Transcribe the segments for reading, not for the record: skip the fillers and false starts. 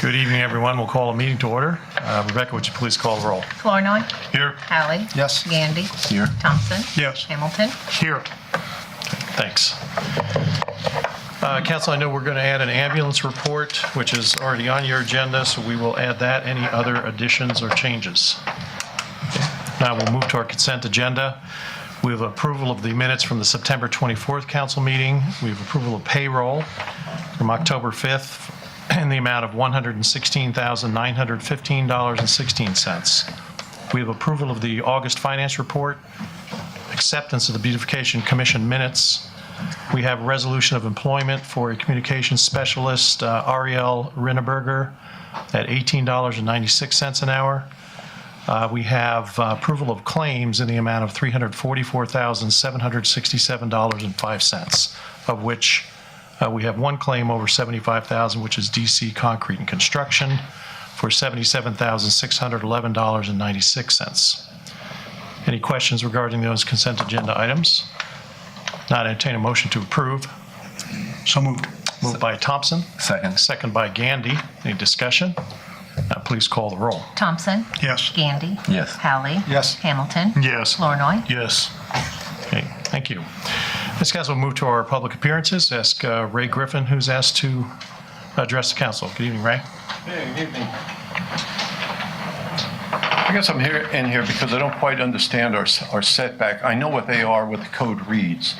Good evening, everyone. We'll call a meeting to order. Rebecca, would you please call the roll? Flournoy. Here. Hallie. Yes. Gandy. Here. Thompson. Yes. Hamilton. Here. Thanks. Council, I know we're going to add an ambulance report, which is already on your agenda, so we will add that. Any other additions or changes? Now we'll move to our consent agenda. We have approval of the minutes from the September 24th council meeting. We have approval of payroll from October 5th in the amount of $116,915.16. We have approval of the August finance report, acceptance of the Beautification Commission minutes. We have resolution of employment for a communications specialist, Ariel Rinneberger, at $18.96 an hour. We have approval of claims in the amount of $344,767.05, of which we have one claim over $75,000, which is DC Concrete and Construction, for $77,611.96. Any questions regarding those consent agenda items? Not entertain a motion to approve. So moved. Moved by Thompson. Second. Second by Gandy. Any discussion? Please call the roll. Thompson. Yes. Gandy. Yes. Hallie. Yes. Hamilton. Yes. Flournoy. Yes. Okay, thank you. This guys will move to our public appearances. Ask Ray Griffin, who's asked to address the council. Good evening, Ray. Hey, good evening. I guess I'm in here because I don't quite understand our setback. I know what they are, what the code reads.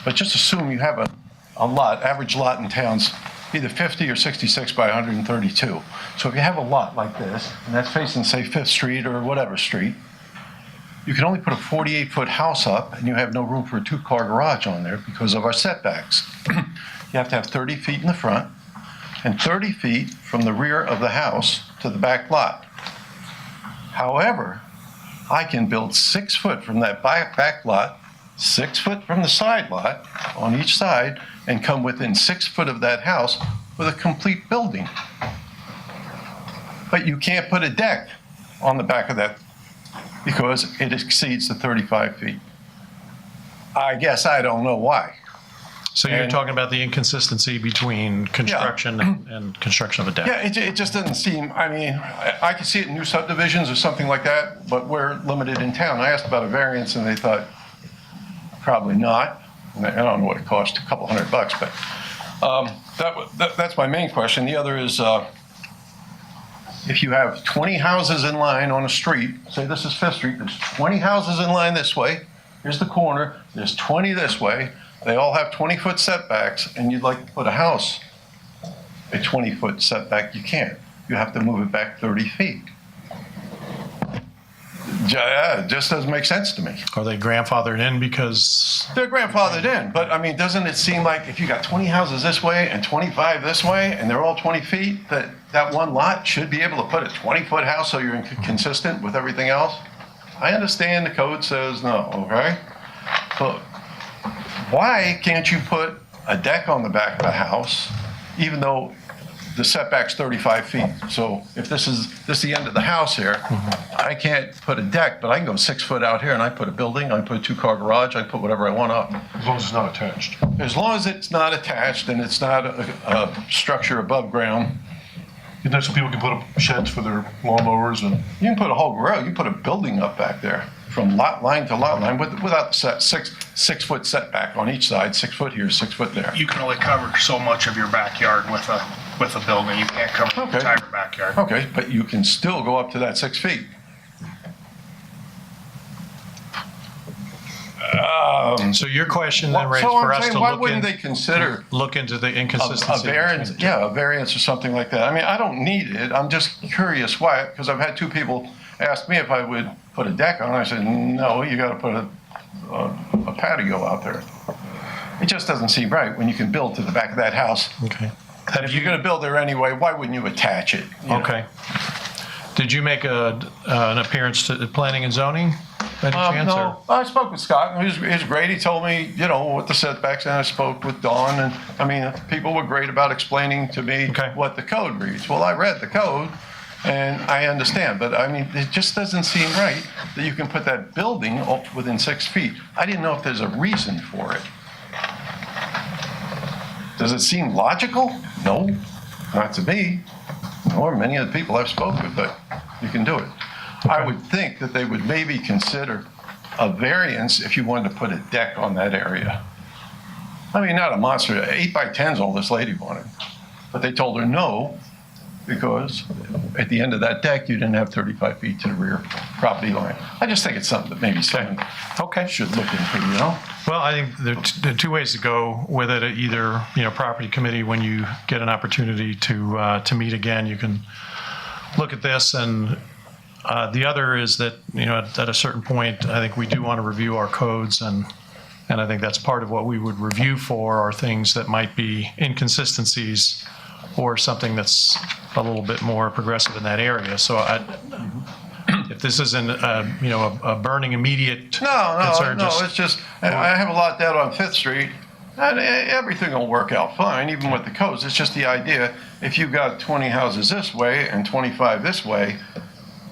But just assume you have a lot, average lot in town's either 50 or 66 by 132. So if you have a lot like this, and that's facing, say, 5th Street or whatever street, you can only put a 48-foot house up, and you have no room for a 2-car garage on there because of our setbacks. You have to have 30 feet in the front and 30 feet from the rear of the house to the back lot. However, I can build 6 foot from that back lot, 6 foot from the side lot on each side, and come within 6 foot of that house with a complete building. But you can't put a deck on the back of that because it exceeds the 35 feet. I guess I don't know why. So you're talking about the inconsistency between construction and construction of a deck? Yeah, it just doesn't seem, I mean, I could see it in new subdivisions or something like that, but we're limited in town. I asked about a variance and they thought, probably not. And I don't know what it cost, a couple $100, but that's my main question. The other is, if you have 20 houses in line on a street, say this is 5th Street, there's 20 houses in line this way, here's the corner, there's 20 this way, they all have 20-foot setbacks, and you'd like to put a house a 20-foot setback, you can't. You have to move it back 30 feet. Yeah, it just doesn't make sense to me. Are they grandfathered in because? They're grandfathered in, but I mean, doesn't it seem like if you got 20 houses this way and 25 this way, and they're all 20 feet, that one lot should be able to put a 20-foot house so you're consistent with everything else? I understand the code says no, okay? But why can't you put a deck on the back of the house, even though the setback's 35 feet? So if this is the end of the house here, I can't put a deck, but I can go 6 foot out here and I put a building, I put a 2-car garage, I put whatever I want up. As long as it's not attached. As long as it's not attached and it's not a structure above ground, Isn't that so people can put up sheds for their lawnmowers and? you can put a whole garage, you can put a building up back there from lot line to lot line without the 6 foot setback on each side, 6 foot here, 6 foot there. You can only cover so much of your backyard with a building. You can't cover the Okay. entire backyard. Okay, but you can still go up to that 6 feet. So your question then, Ray, is So for I'm us saying, to why wouldn't they look consider into the a inconsistency? variance, a variance or something like that? I mean, I don't need it. I'm just curious why, because I've had 2 people ask me if I would put a deck on. I said, no, you got to put a patio out there. It just doesn't seem right when you can build to the back of that house. Okay. And if you're going to build there anyway, why wouldn't you attach it? you know? Okay. Did you make an appearance to planning and zoning? By any chance, No, I spoke with Scott. He was great. He told me, what the setbacks, and I spoke with Dawn, and I mean, people were great about explaining to me Okay. what the code reads. Well, I read the code, and I understand, but I mean, it just doesn't seem right that you can put that building up within 6 feet. I didn't know if there's a reason for it. Does it seem logical? No, not to me. or many of the people I've spoken with, but you can do it. I would think that they would maybe consider a variance if you wanted to put a deck on that area. I mean, not a monster, 8 by 10's all this lady wanted. But they told her no, because at the end of that deck, you didn't have 35 feet to the rear property line. I just think it's something that maybe someone Okay. should look into, you know? Well, I think there are two ways to go with it. Either, property committee, when you get an opportunity to meet again, you can look at this. And the other is that, at a certain point, I think we do want to review our codes. And I think that's part of what we would review for are things that might be inconsistencies or something that's a little bit more progressive in that area. So if this isn't, a burning immediate concern, No, it's just, I have a lot down on Fifth Street, and everything will work out fine, even with the codes. It's just the idea, if you got 20 houses this way and 25 this way,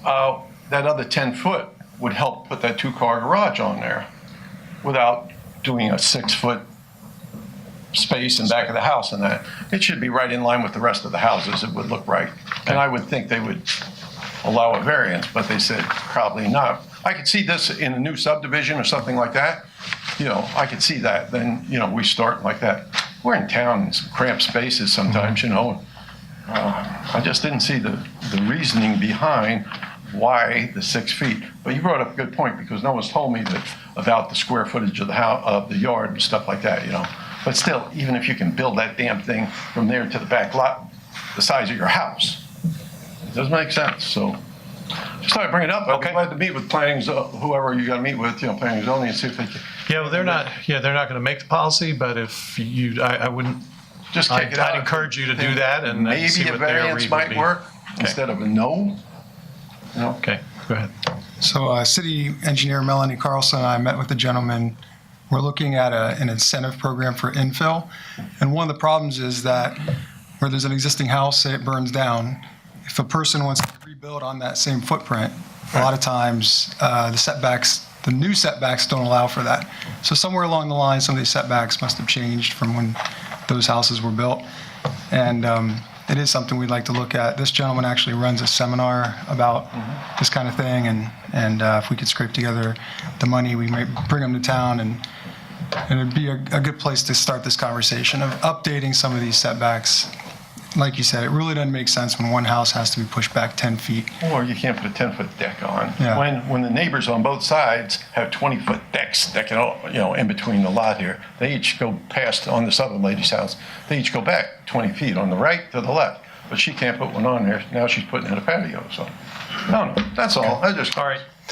that other 10 foot would help put that 2-car garage on there without doing a 6-foot space in back of the house and that. It should be right in line with the rest of the houses. It would look right. And I would think they would allow a variance, but they said probably not. I could see this in a new subdivision or something like that. I could see that. Then, we start like that. We're in town, in some cramped spaces sometimes, I just didn't see the reasoning behind why the 6 feet. But you brought up a good point, because no one's told me that about the square footage of the house, of the yard and stuff like that, But still, even if you can build that damn thing from there to the back lot, the size of your house, it doesn't make sense. So just thought I'd bring it up. I'd be glad to meet with planning, whoever you got to meet with, planning and zoning, and see if they can. Yeah, well, they're not going to make the policy, but if I wouldn't, Just kick it out. I'd encourage you to do that and maybe see a what their variance read would might be. work instead of a no. Okay, go ahead. So City Engineer Melanie Carlson and I met with the gentleman. We're looking at an incentive program for infill. And one of the problems is that where there's an existing house, say it burns down, if a person wants to rebuild on that same footprint, a lot of times the new setbacks don't allow for that. So somewhere along the line, some of these setbacks must have changed from when those houses were built. And it is something we'd like to look at. This gentleman actually runs a seminar about this kind of thing, and if we could scrape together the money, we might bring him to town, and it'd be a good place to start this conversation of updating some of these setbacks. Like you said, it really doesn't make sense when one house has to be pushed back 10 feet. Or you can't put a 10-foot deck on. Yeah. When the neighbors on both sides have 20-foot decks that can, in between the lot here, they each go past on this other lady's house. They each go back 20 feet on the right to the left. But she can't put one on there. Now she's putting in a patio. So, no, that's all. All right. All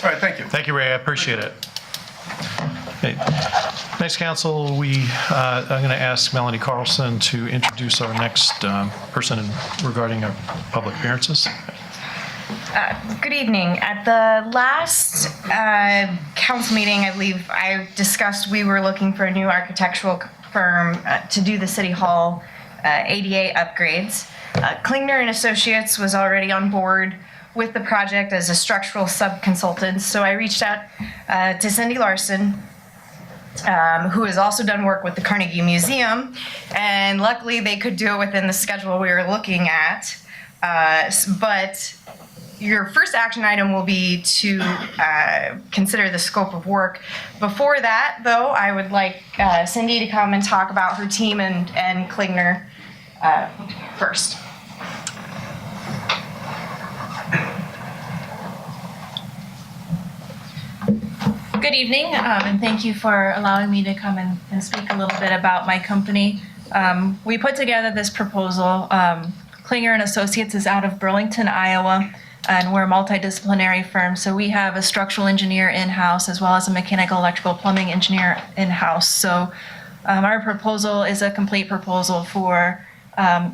right. Thank you. Thank you, Ray. I appreciate it. Okay. Next, council, I'm going to ask Melanie Carlson to introduce our next person regarding our public appearances. Good evening. At the last council meeting, I believe I discussed we were looking for a new architectural firm to do the City Hall ADA upgrades. Klingner and Associates was already on board with the project as a structural sub-consultant, so I reached out to Cindy Larson, who has also done work with the Carnegie Museum, and luckily they could do it within the schedule we were looking at. But your first action item will be to consider the scope of work. Before that, though, I would like Cindy to come and talk about her team and Klingner first. Good evening, and thank you for allowing me to come and speak a little bit about my company. We put together this proposal. Klingner and Associates is out of Burlington, Iowa, and we're a multidisciplinary firm. So we have a structural engineer in-house as well as a mechanical, electrical, plumbing engineer in-house. So our proposal is a complete proposal for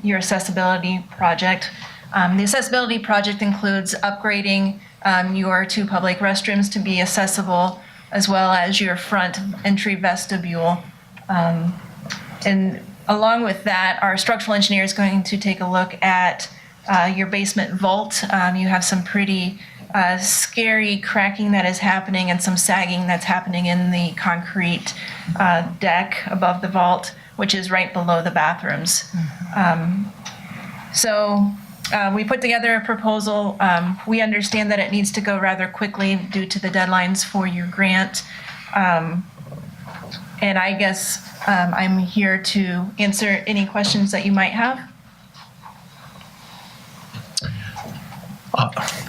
your accessibility project. The accessibility project includes upgrading your 2 public restrooms to be accessible, as well as your front entry vestibule. And along with that, our structural engineer is going to take a look at your basement vault. You have some pretty scary cracking that is happening and some sagging that's happening in the concrete deck above the vault, which is right below the bathrooms. So We put together a proposal. We understand that it needs to go rather quickly due to the deadlines for your grant. And I guess I'm here to answer any questions that you might have.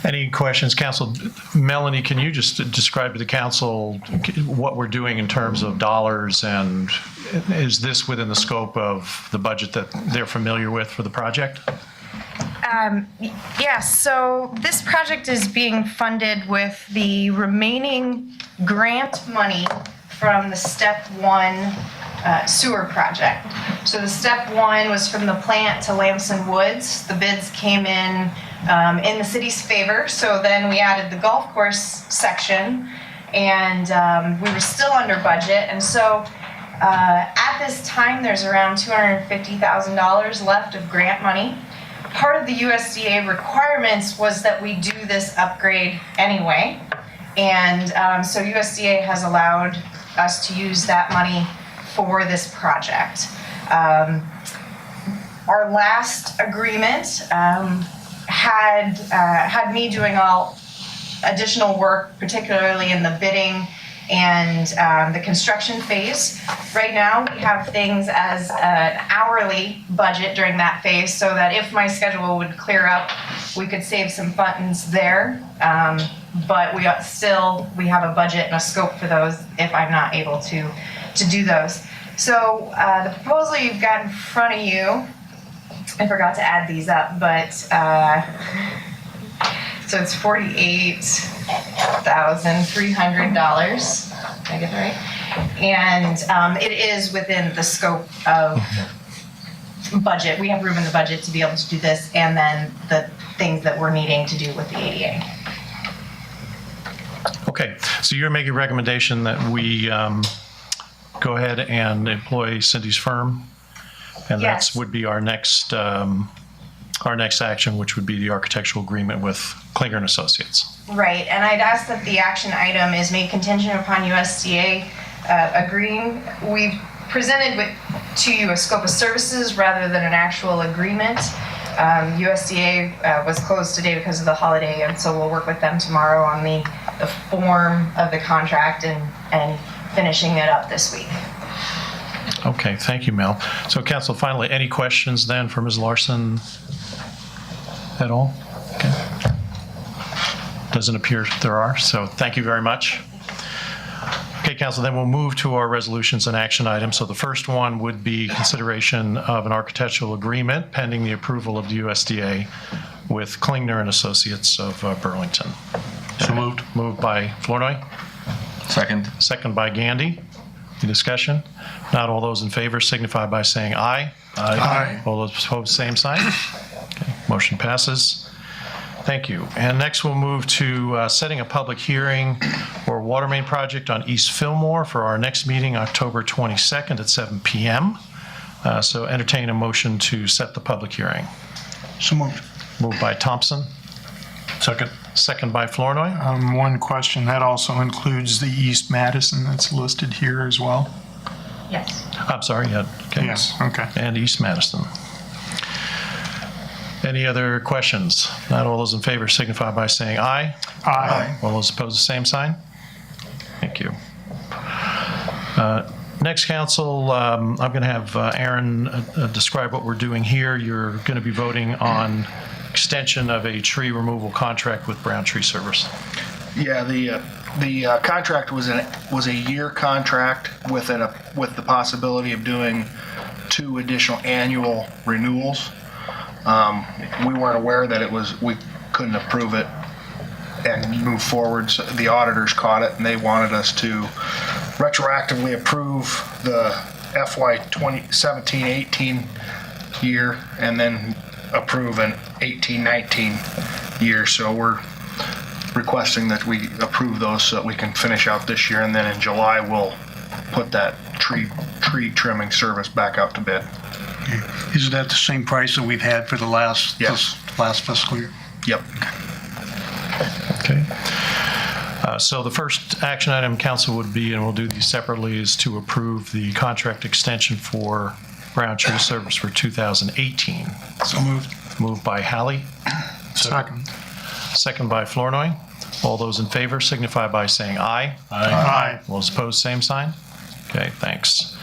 Any questions, council? Melanie, can you just describe to the council what we're doing in terms of dollars, and is this within the scope of the budget that they're familiar with for the project? Yes, so this project is being funded with the remaining grant money from the Step 1 sewer project. So the Step 1 was from the plant to Lamson Woods. The bids came in the city's favor, so then we added the golf course section, and we were still under budget, and so at this time there's around $250,000 left of grant money. Part of the USDA requirements was that we do this upgrade anyway, and so USDA has allowed us to use that money for this project. Our last agreement had me doing all additional work, particularly in the bidding and the construction phase. Right now, we have things as an hourly budget during that phase, so that if my schedule would clear up, we could save some funds there. But we have a budget and a scope for those if I'm not able to do those. So the proposal you've got in front of you, I forgot to add these up, but so it's $48,300. Did I get that right? And it is within the scope of budget. We have room in the budget to be able to do this, and then the things that we're needing to do with the ADA. Okay, so you're making a recommendation that we go ahead and employ Cindy's firm, and Yes. that would be our next action, which would be the architectural agreement with Klinger and Associates. Right, and I'd ask that the action item is made contingent upon USDA agreeing. We've presented to you a scope of services rather than an actual agreement. USDA was closed today because of the holiday, and so we'll work with them tomorrow on the form of the contract and finishing it up this week. Okay, thank you, Mel. So council, finally, any questions then for Ms. Larson at all? Okay. Doesn't appear there are, so thank you very much. Okay, council, then we'll move to our resolutions and action items. So the first one would be consideration of an architectural agreement pending the approval of the USDA with Klinger and Associates of Burlington. So moved. Moved by Flournoy, Second. second by Gandy. Any discussion? Not all those in favor signify by saying aye. Aye. All those opposed, same sign. Okay, motion passes. Thank you. And next we'll move to setting a public hearing for water main project on East Fillmore for our next meeting, October 22nd at 7 p.m. So entertain a motion to set the public hearing. So moved. Moved by Thompson, Second. second by Flournoy. One question, that also includes the East Madison that's listed here as well? Yes. I'm sorry, yeah. Okay. Yes, okay. And East Madison. Any other questions? Not all those in favor signify by saying aye. Aye. All those opposed, the same sign. Thank you. Next, council, I'm going to have Aaron describe what we're doing here. You're going to be voting on extension of a tree removal contract with Brown Tree Service. Yeah, the contract was a year contract with the possibility of doing 2 additional annual renewals. We weren't aware that we couldn't approve it and move forward. So the auditors caught it, and they wanted us to retroactively approve the FY 2017-18 year and then approve an 18-19 year. So we're requesting that we approve those so that we can finish out this year, and then in July we'll put that tree trimming service back out to bid. Is that the same price that we've had for the last fiscal year? Yep. Okay. So the first action item, council, would be, and we'll do these separately, is to approve the contract extension for Brown Tree Service for 2018. So moved. Moved by Hallie, Second. second by Flournoy. All those in favor signify by saying aye. Aye. All those opposed, same sign. Okay, thanks.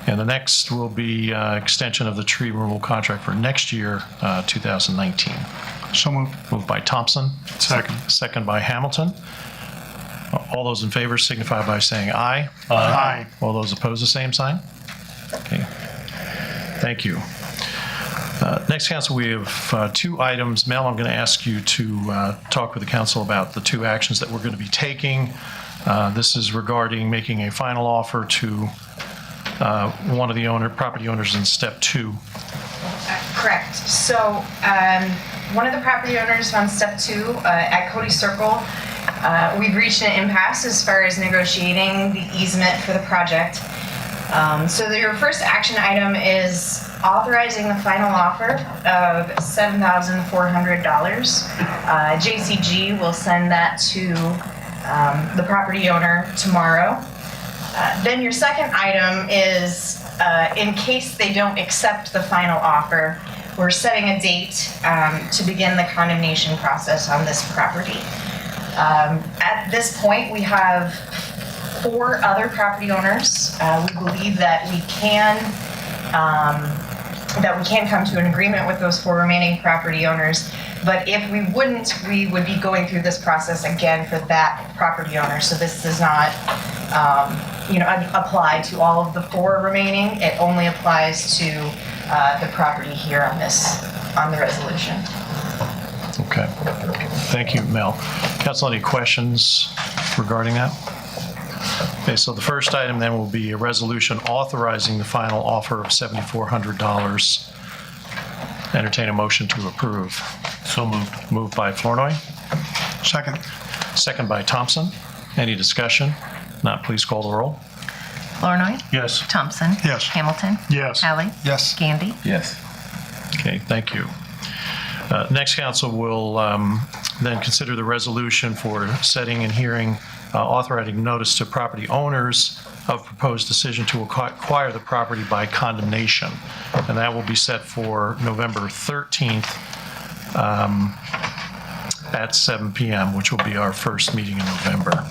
And the next will be extension of the tree removal contract for next year, 2019. So moved. Moved by Thompson, Second. second by Hamilton. All those in favor signify by saying aye. Aye. All those opposed, the same sign. Okay, thank you. Next, council, we have two items. Mel, I'm going to ask you to talk with the council about the two actions that we're going to be taking. This is regarding making a final offer to one of the property owners in step 2. Correct. So one of the property owners on step 2 at Cody Circle, we've reached an impasse as far as negotiating the easement for the project. So your first action item is authorizing the final offer of $7,400. JCG will send that to the property owner tomorrow. Then your second item is, in case they don't accept the final offer, we're setting a date to begin the condemnation process on this property. At this point, we have 4 other property owners. We believe that we can come to an agreement with those 4 remaining property owners. But if we wouldn't, we would be going through this process again for that property owner. So this does not, apply to all of the 4 remaining. It only applies to the property here on the resolution. Okay. Thank you, Mel. Council, any questions regarding that? Okay, so the first item then will be a resolution authorizing the final offer of $7,400. Entertain a motion to approve. So moved. Moved by Flournoy, Second. second by Thompson. Any discussion? Not, please call the roll. Flournoy. Yes. Thompson. Yes. Hamilton. Yes. Hallie. Yes. Gandy. Yes. Okay, thank you. Next, council will then consider the resolution for setting and hearing authorizing notice to property owners of proposed decision to acquire the property by condemnation. And that will be set for November 13th at 7 p.m., which will be our first meeting in November.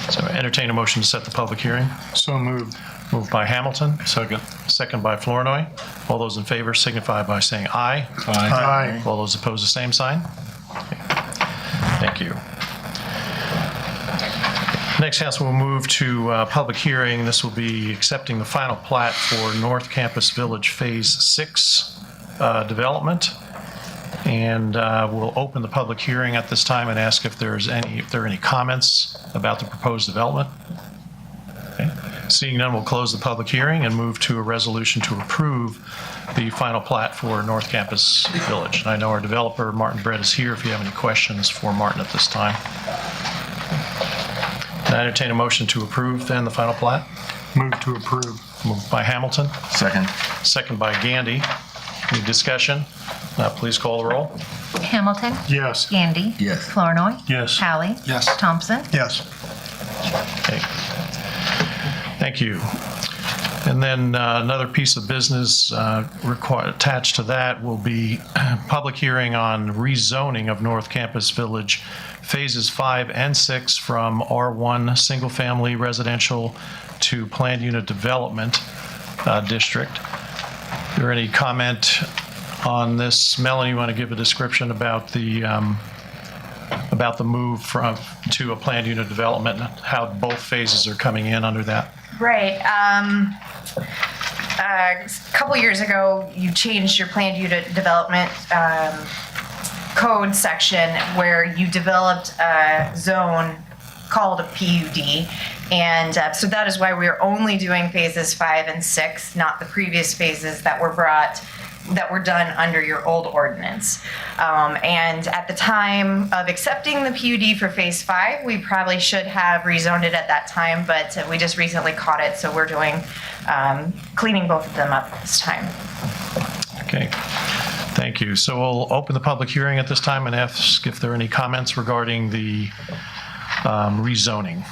So entertain a motion to set the public hearing. So moved. Moved by Hamilton, Second. second by Flournoy. All those in favor signify by saying aye. Aye. All those opposed, the same sign. Okay. Thank you. Next, council will move to public hearing. This will be accepting the final plat for North Campus Village Phase 6 development. And we'll open the public hearing at this time and ask if there are any comments about the proposed development. Okay. Seeing none, we'll close the public hearing and move to a resolution to approve the final plat for North Campus Village. And I know our developer, Martin Brett, is here if you have any questions for Martin at this time. Can I entertain a motion to approve then the final plat? Move to approve. Moved by Hamilton, Second. second by Gandy. Any discussion? Please call the roll. Hamilton. Yes. Gandy. Yes. Flournoy. Yes. Hallie. Yes. Thompson. Yes. Okay. Thank you. And then another piece of business attached to that will be public hearing on rezoning of North Campus Village Phases 5 and 6 from R1 Single Family Residential to Planned Unit Development District. Is there any comment on this? Melanie, you want to give a description about the move to a planned unit development and how both phases are coming in under that? Right. A couple years ago, you changed your planned unit development code section where you developed a zone called a PUD. And so that is why we're only doing phases 5 and 6, not the previous phases that were done under your old ordinance. And at the time of accepting the PUD for phase 5, we probably should have rezoned it at that time, but we just recently caught it, so we're doing cleaning both of them up this time. Okay, thank you. So we'll open the public hearing at this time and ask if there are any comments regarding the rezoning.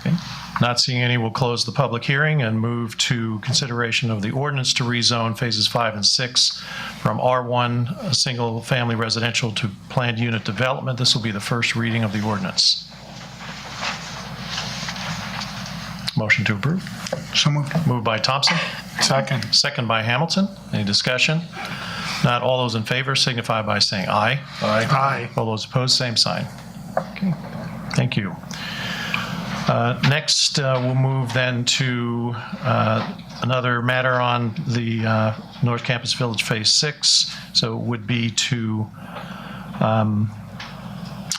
Okay. Not seeing any, we'll close the public hearing and move to consideration of the ordinance to rezone phases 5 and 6 from R1 single-family residential to planned unit development. This will be the first reading of the ordinance. Motion to approve. So moved. Moved by Thompson, Second. second by Hamilton. Any discussion? Not all those in favor signify by saying aye. Aye. All those opposed, same sign. Okay, thank you. Next, we'll move then to another matter on the North Campus Village Phase 6. So it would be to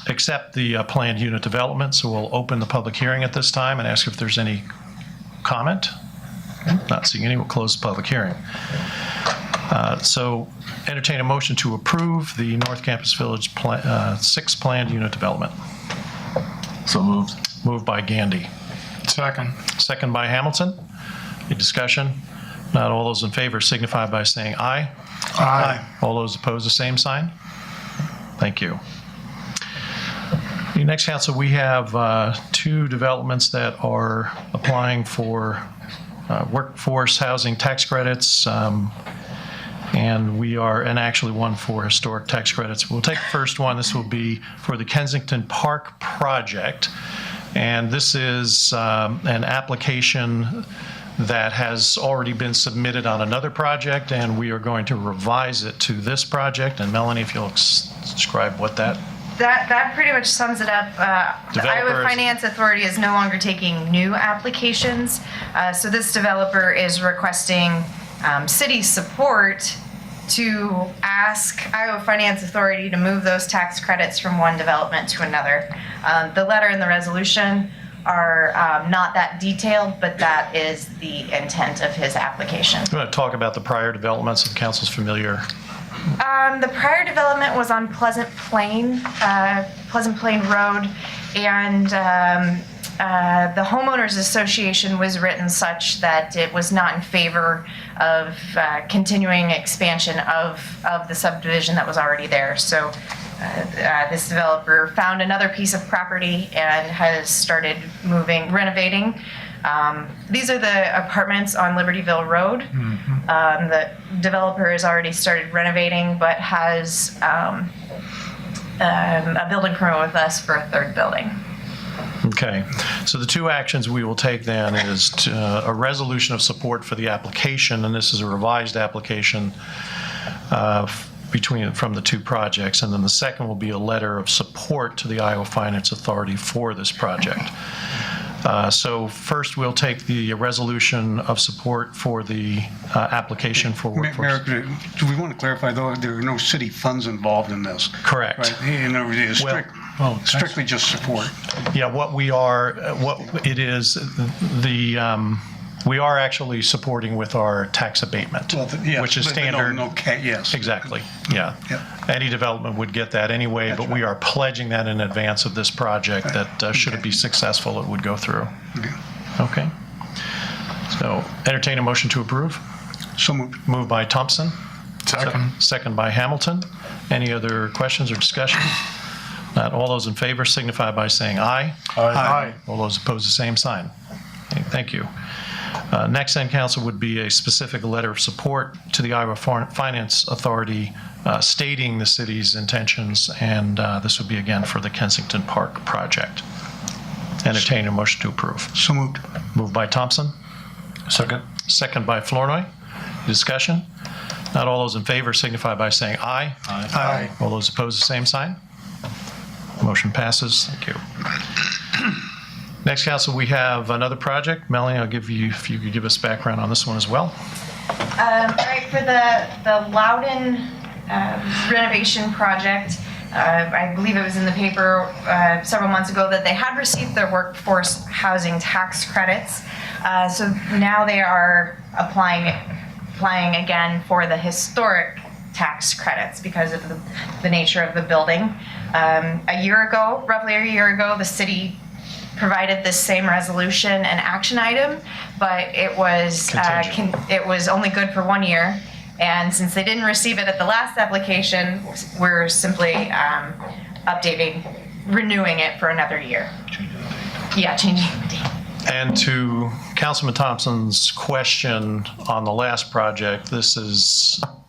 accept the planned unit development. So we'll open the public hearing at this time and ask if there's any comment. Not seeing any, we'll close the public hearing. So entertain a motion to approve the North Campus Village 6 planned unit development. So moved. Moved by Gandy. Second. Second by Hamilton. Any discussion? Not all those in favor signify by saying aye. Aye. All those opposed, the same sign. Thank you. The next, council, we have two developments that are applying for workforce housing tax credits, and actually one for historic tax credits. We'll take the first one. This will be for the Kensington Park project, and this is an application that has already been submitted on another project, and we are going to revise it to this project. And Melanie, if you'll describe what that. That pretty much sums it up. The Iowa Developers- Finance Authority is no longer taking new applications. So this developer is requesting city support to ask Iowa Finance Authority to move those tax credits from one development to another. The letter and the resolution are not that detailed, but that is the intent of his application. You want to talk about the prior developments, if the council's familiar? The prior development was on Pleasant Plain Road, and the homeowners association was written such that it was not in favor of continuing expansion of the subdivision that was already there. So this developer found another piece of property and has started renovating. These are the apartments on Libertyville Road. The developer has already started renovating, but has a building permit with us for a third building. Okay, so the two actions we will take then is a resolution of support for the application, and this is a revised application from the two projects, and then the second will be a letter of support to the Iowa Finance Authority for this project. So first, we'll take the resolution of support for the application for workforce. Mayor, do we want to clarify, though, there are no city funds involved in this? Correct. Right? In other words, it is strictly just support. Yeah, we are actually supporting with our tax abatement, Yes, which is but standard. Yes. Exactly, yeah. Yep. Any development would get that anyway, That's but we are pledging that in advance of this project that should it be successful, it would go through. Okay. So entertain a motion to approve. So moved. Moved by Thompson. Second. Second by Hamilton. Any other questions or discussion? Not all those in favor signify by saying aye. Aye. All those opposed, the same sign. Okay, thank you. Next then, council, would be a specific letter of support to the Iowa Finance Authority stating the city's intentions, and this would be again for the Kensington Park project. Entertain a motion to approve. So moved. Moved by Thompson. Second. Second by Flournoy. Discussion? Not all those in favor signify by saying aye. Aye. All those opposed, the same sign. Motion passes. Thank you. Next, council, we have another project. Melanie, I'll give you, if you could give us background on this one as well. All right, for the Loudon renovation project, I believe it was in the paper several months ago that they had received their workforce housing tax credits. So now they are applying again for the historic tax credits because of the nature of the building. Roughly a year ago, the city provided this same resolution and action item, but it was it was only good for 1 year. And since they didn't receive it at the last application, we're simply renewing it for another year. Yeah, changing the date. And to Councilman Thompson's question on the last project, is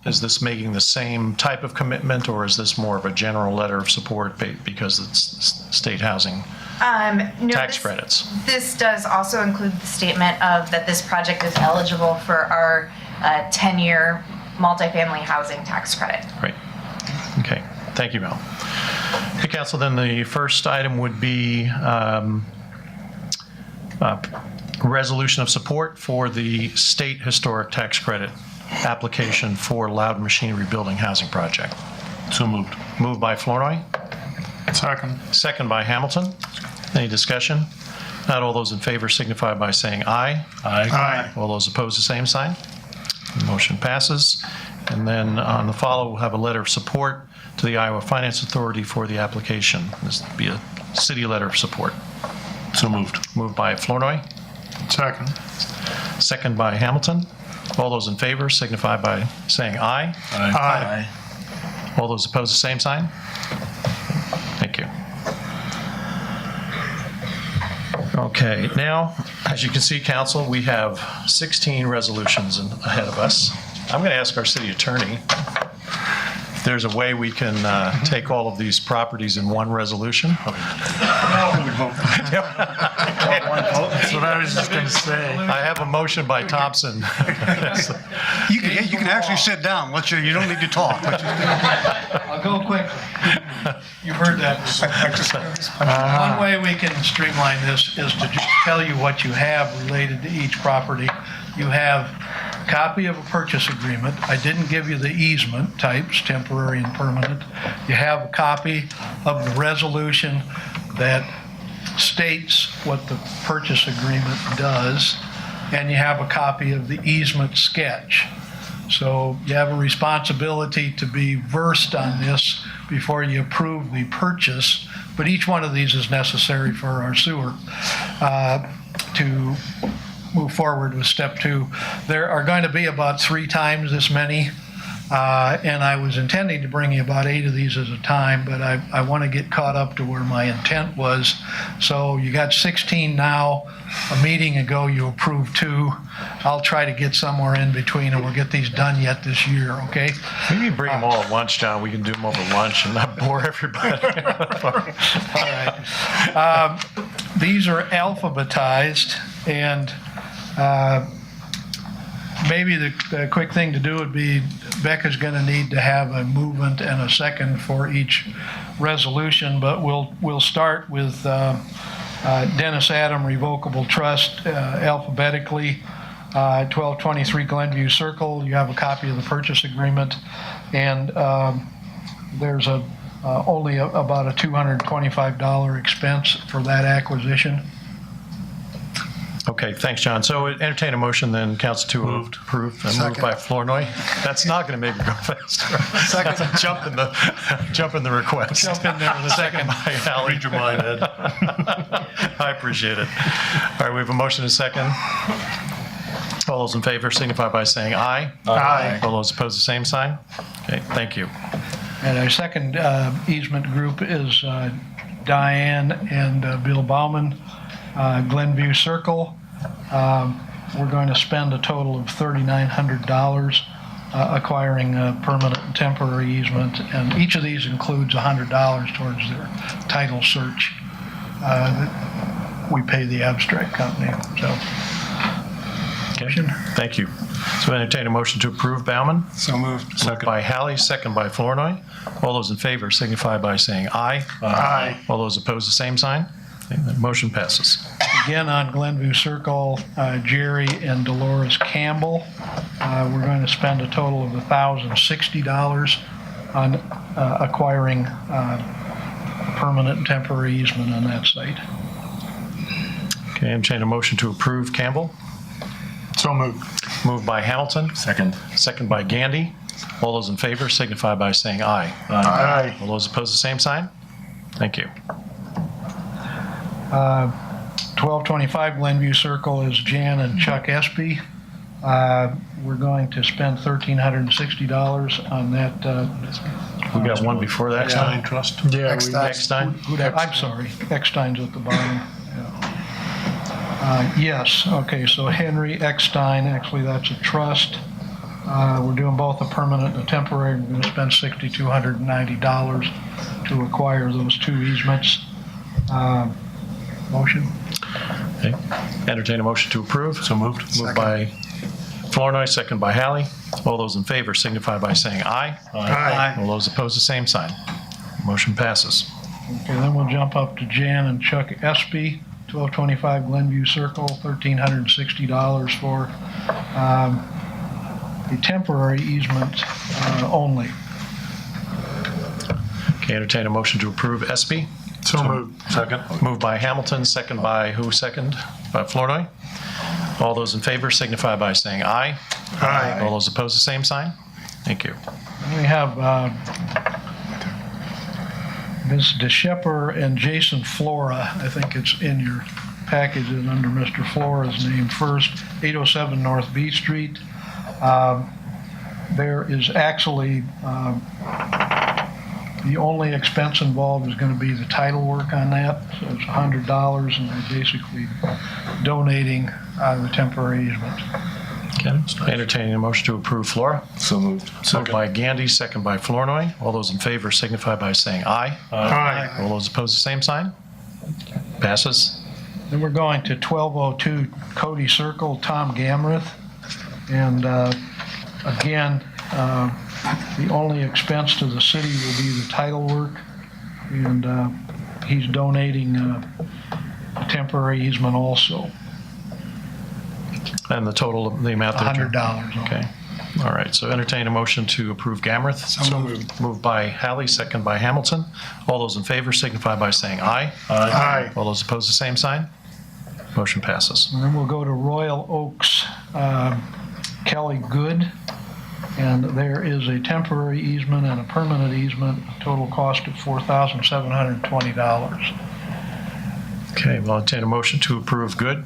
this making the same type of commitment, or is this more of a general letter of support because it's state housing No, tax credits? This does also include the statement of that this project is eligible for our 10-year multifamily housing tax credit. Great. Okay. Thank you, Mel. Okay, Council, then the first item would be resolution of support for the state historic tax credit application for Loud Machinery Building Housing Project. So moved. Moved by Flournoy, Second. second by Hamilton. Any discussion? Not all those in favor signify by saying aye. Aye. All those opposed, the same sign. Motion passes. And then on the follow, we'll have a letter of support to the Iowa Finance Authority for the application. This would be a city letter of support. So moved. Moved by Flournoy, Second. second by Hamilton. All those in favor signify by saying aye. Aye. All those opposed, the same sign. Thank you. Okay, now, as you can see, Council, we have 16 resolutions ahead of us. I'm going to ask our city attorney if there's a way we can take all of these properties in one resolution. That's what I was just going to say. I have a motion by Thompson. You can actually sit down. You don't need to talk. I'll go quickly. You've heard that before. One way we can streamline this is to just tell you what you have related to each property. You have a copy of a purchase agreement. I didn't give you the easement types, temporary and permanent. You have a copy of the resolution that states what the purchase agreement does, and you have a copy of the easement sketch. So you have a responsibility to be versed on this before you approve the purchase, but each one of these is necessary for our sewer. To move forward with step 2, there are going to be about 3 times this many, and I was intending to bring you about 8 of these at a time, but I want to get caught up to where my intent was. So you got 16 now. A meeting ago, you approved 2. I'll try to get somewhere in between, and we'll get these done yet this year, okay? Maybe bring them all at lunch, John. We can do them over lunch and not bore everybody. All right. These are alphabetized, and maybe the quick thing to do would be Becca's going to need to have a movement and a second for each resolution, but we'll start with Dennis Adam Revocable Trust alphabetically. 1223 Glenview Circle. You have a copy of the purchase agreement, and there's only about a $225 expense for that acquisition. Okay, thanks, John. So entertain a motion then, Council, to approve. Moved by Flournoy. That's not going to make it go faster. Second. Jump in the request. Jump in there with a second. By Hallie. Read your mind, Ed. I appreciate it. All right, we have a motion and a second. All those in favor signify by saying aye. Aye. All those opposed, the same sign. Okay, thank you. And our second easement group is Diane and Bill Bauman, Glenview Circle. We're going to spend a total of $3,900 acquiring a permanent and temporary easement, and each of these includes $100 towards their title search. We pay the abstract company, so. Okay, thank you. So entertain a motion to approve Bauman. So moved. Moved by Hallie, second by Flournoy. All those in favor signify by saying aye. Aye. All those opposed, the same sign. Okay, the motion passes. Again, on Glenview Circle, Jerry and Dolores Campbell. We're going to spend a total of $1,060 on acquiring permanent and temporary easement on that site. Okay, entertain a motion to approve Campbell. So moved. Moved by Hamilton, Second. second by Gandy. All those in favor signify by saying aye. Aye. All those opposed, the same sign. Thank you. 1225 Glenview Circle is Jan and Chuck Espy. We're going to spend $1,360 on that. We got one before that. Stein Trust. Yeah. Next time. I'm sorry, Eckstein's at the bottom. Yes, okay, so Henry Eckstein, actually that's a trust. We're doing both a permanent and a temporary. We're going to spend $6,290 to acquire those 2 easements. Motion? Okay. Entertain a motion to approve. So moved. Moved by Flournoy, second by Hallie. All those in favor signify by saying aye. Aye. All those opposed, the same sign. Motion passes. Okay, then we'll jump up to Jan and Chuck Espy, 1225 Glenview Circle, $1,360 for a temporary easement only. Okay, entertain a motion to approve SB. So moved. Second. Moved by Hamilton, second by who second? By Flournoy. All those in favor signify by saying aye. Aye. All those opposed, the same sign. Thank you. And we have Ms. DeShepper and Jason Flora. I think it's in your package and under Mr. Flora's name first, 807 North B Street. There is actually, the only expense involved is going to be the title work on that. So it's $100 and they're basically donating the temporary easement. Okay. Entertaining a motion to approve Flora. So moved. Moved by Gandy, second by Flournoy. All those in favor signify by saying aye. Aye. All those opposed, the same sign. Passes. Then we're going to 1202 Cody Circle, Tom Gamreth. And again, the only expense to the city will be the title work. And he's donating a temporary easement also, And the total, the amount that you're... $100. Okay. All right. So entertain a motion to approve Gamreth. So moved. Moved by Hallie, second by Hamilton. All those in favor signify by saying aye. Aye. All those opposed, the same sign. Motion passes. And then we'll go to Royal Oaks, Kelly Good. And there is a temporary easement and a permanent easement, total cost of $4,720. Okay. Well, entertain a motion to approve Good.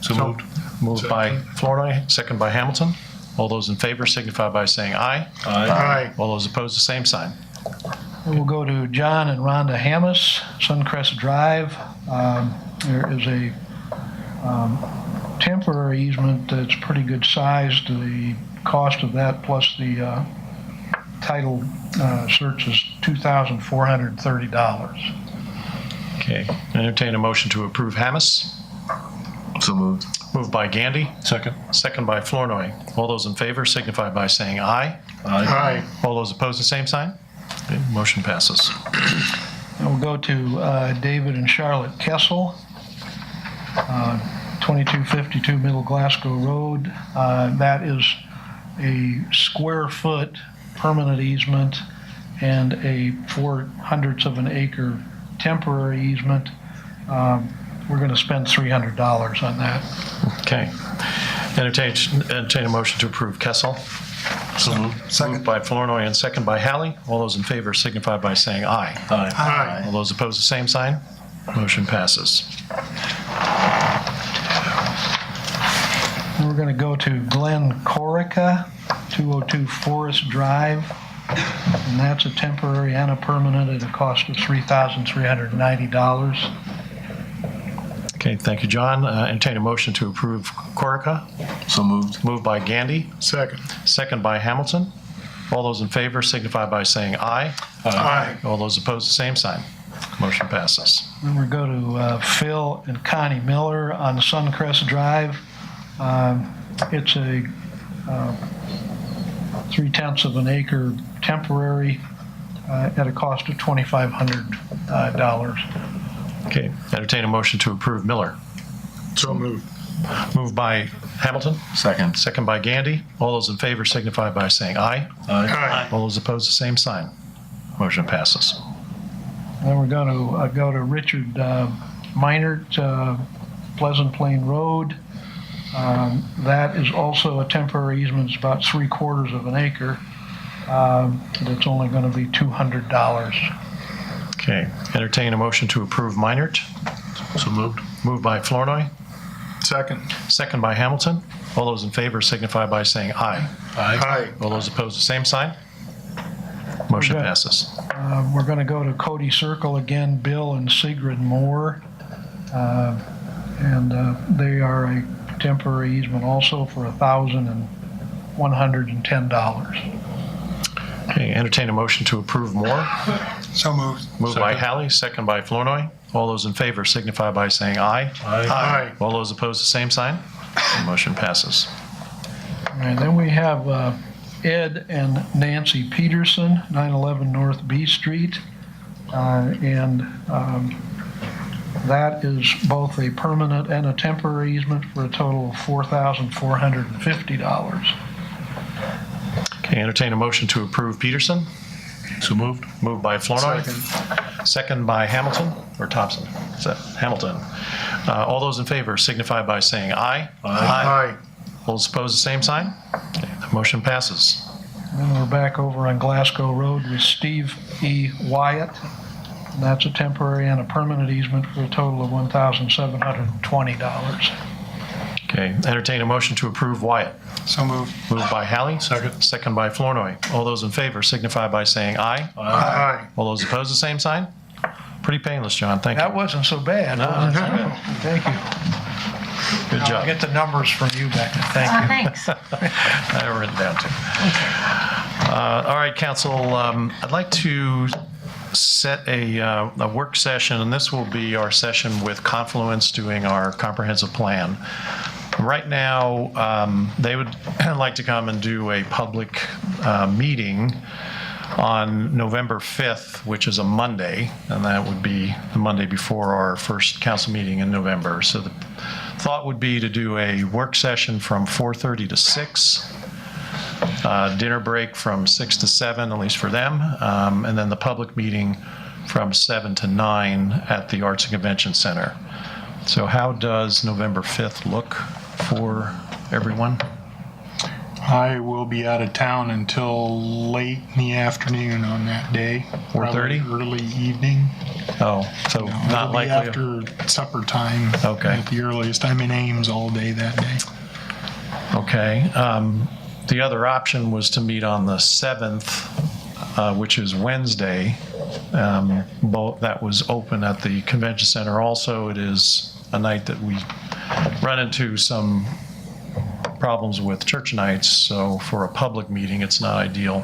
So moved. Moved by Flournoy, second by Hamilton. All those in favor signify by saying aye. Aye. All those opposed, the same sign. And we'll go to John and Rhonda Hammis, Suncrest Drive. There is a temporary easement that's pretty good sized. The cost of that plus the title search is $2,430. Okay. Entertain a motion to approve Hammis. So moved. Moved by Gandy, Second. second by Flournoy. All those in favor signify by saying aye. Aye. All those opposed, the same sign. Okay, motion passes. And we'll go to David and Charlotte Kessel, 2252 Middle Glasgow Road. That is a square foot permanent easement and a 4/100ths of an acre temporary easement. We're going to spend $300 on that. Okay. Entertain a motion to approve Kessel. So moved. Moved by Flournoy and second by Hallie. All those in favor signify by saying aye. Aye. All those opposed, the same sign. Motion passes. We're going to go to Glen Corica, 202 Forest Drive. And that's a temporary and a permanent at a cost of $3,390. Okay, thank you, John. Entertain a motion to approve Corica. So moved. Moved by Gandy, Second. second by Hamilton. All those in favor signify by saying aye. Aye. All those opposed, the same sign. Motion passes. Then we go to Phil and Connie Miller on Suncrest Drive. It's a 3/10ths of an acre temporary at a cost of $2,500. Okay, entertain a motion to approve Miller. So moved. Moved by Hamilton, Second. second by Gandy. All those in favor signify by saying aye. Aye. All those opposed, the same sign. Motion passes. Then we're going to go to Richard Meinert, Pleasant Plain Road. That is also a temporary easement. It's about 3/4 of an acre. It's only going to be $200. Okay, entertain a motion to approve Meinert. So moved. Moved by Flournoy, Second. second by Hamilton. All those in favor signify by saying aye. Aye. All those opposed, the same sign. Motion Okay. passes. We're going to go to Cody Circle again, Bill and Sigrid Moore. And they are a temporary easement also for $1,110. Okay, entertain a motion to approve more. So moved. Moved by Hallie, second by Flournoy. All those in favor signify by saying aye. Aye. All those opposed, the same sign. The motion passes. And then we have Ed and Nancy Peterson, 911 North B Street. That is both a permanent and a temporary easement for a total of $4,450. Okay, entertain a motion to approve Peterson. So moved. Moved by Flournoy. Second by Hamilton, or Thompson? Is that Hamilton? All those in favor signify by saying aye. Aye. All those opposed, the same sign. Okay, the motion passes. Then we're back over on Glasgow Road with Steve E. Wyatt. And that's a temporary and a permanent easement for a total of $1,720. Okay, entertain a motion to approve Wyatt. So moved. Moved by Hallie. Second by Flournoy. All those in favor signify by saying aye. Aye. All those opposed, the same sign. Pretty painless, John. Thank That you. wasn't so bad. No, was it? that's good. Thank you. Good I'll job. get the numbers from you, Becca. Thank you. Thanks. I have it written down too. All right, council, I'd like to set a work session, and this will be our session with Confluence doing our comprehensive plan. Right now, they would like to come and do a public meeting on November 5th, which is a Monday, and that would be the Monday before our first council meeting in November. So the thought would be to do a work session from 4:30 to 6, dinner break from 6 to 7, at least for them, and then the public meeting from 7 to 9 at the Arts and Convention Center. So how does November 5th look for everyone? I will be out of town until late in the afternoon on that day. 4:30? Probably early evening. Oh, so It'll not be likely. after supper time. Okay. At the earliest. I'm in Ames all day that day. Okay. The other option was to meet on the 7th, which is Wednesday. That was open at the convention center. Also, it is a night that we run into some problems with church nights, so for a public meeting, it's not ideal.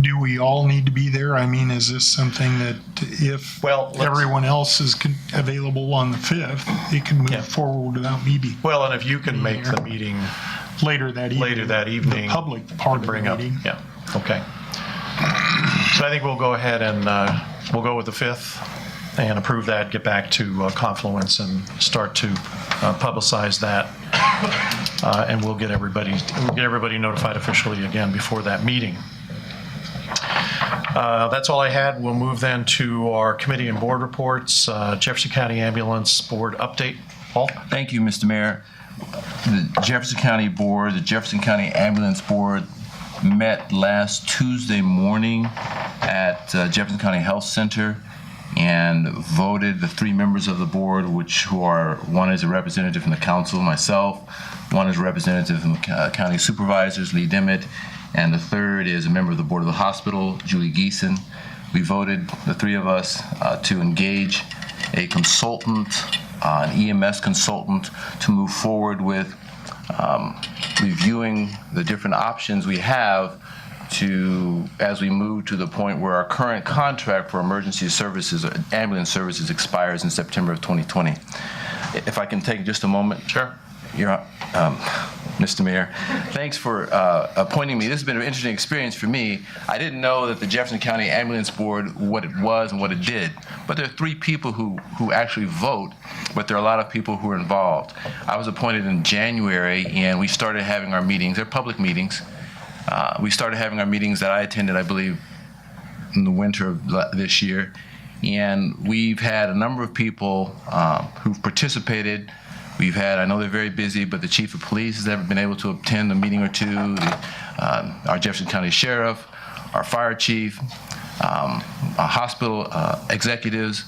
Do we all need to be there? I mean, is this something that if everyone else is available on the 5th, it can move forward without me being Well, and if you can make the meeting later that evening, the public part of the meeting. Yeah, okay. So I think we'll go ahead and we'll go with the 5th and approve that, get back to Confluence and start to publicize that. And we'll get everybody notified officially again before that meeting. That's all I had. We'll move then to our committee and board reports. Jefferson County Ambulance Board update. Paul? Thank you, Mr. Mayor. The Jefferson County Board, the Jefferson County Ambulance Board met last Tuesday morning at Jefferson County Health Center and voted the 3 members of the board, one is a representative from the council, myself, one is a representative from the county supervisors, Lee Dimmitt, and the third is a member of the board of the hospital, Julie Geeson. We voted, the 3 of us, to engage a consultant, an EMS consultant, to move forward with reviewing the different options we have as we move to the point where our current contract for emergency services, ambulance services, expires in September of 2020. If I can take just a moment. Sure. Mr. Mayor, thanks for appointing me. This has been an interesting experience for me. I didn't know that the Jefferson County Ambulance Board, what it was and what it did. But there are 3 people who actually vote, but there are a lot of people who are involved. I was appointed in January, and we started having our meetings. They're public meetings. We started having our meetings that I attended, I believe, in the winter of this year. And we've had a number of people who've participated. I know they're very busy, but the chief of police has been able to attend a meeting or 2, our Jefferson County Sheriff, our fire chief, our hospital executives,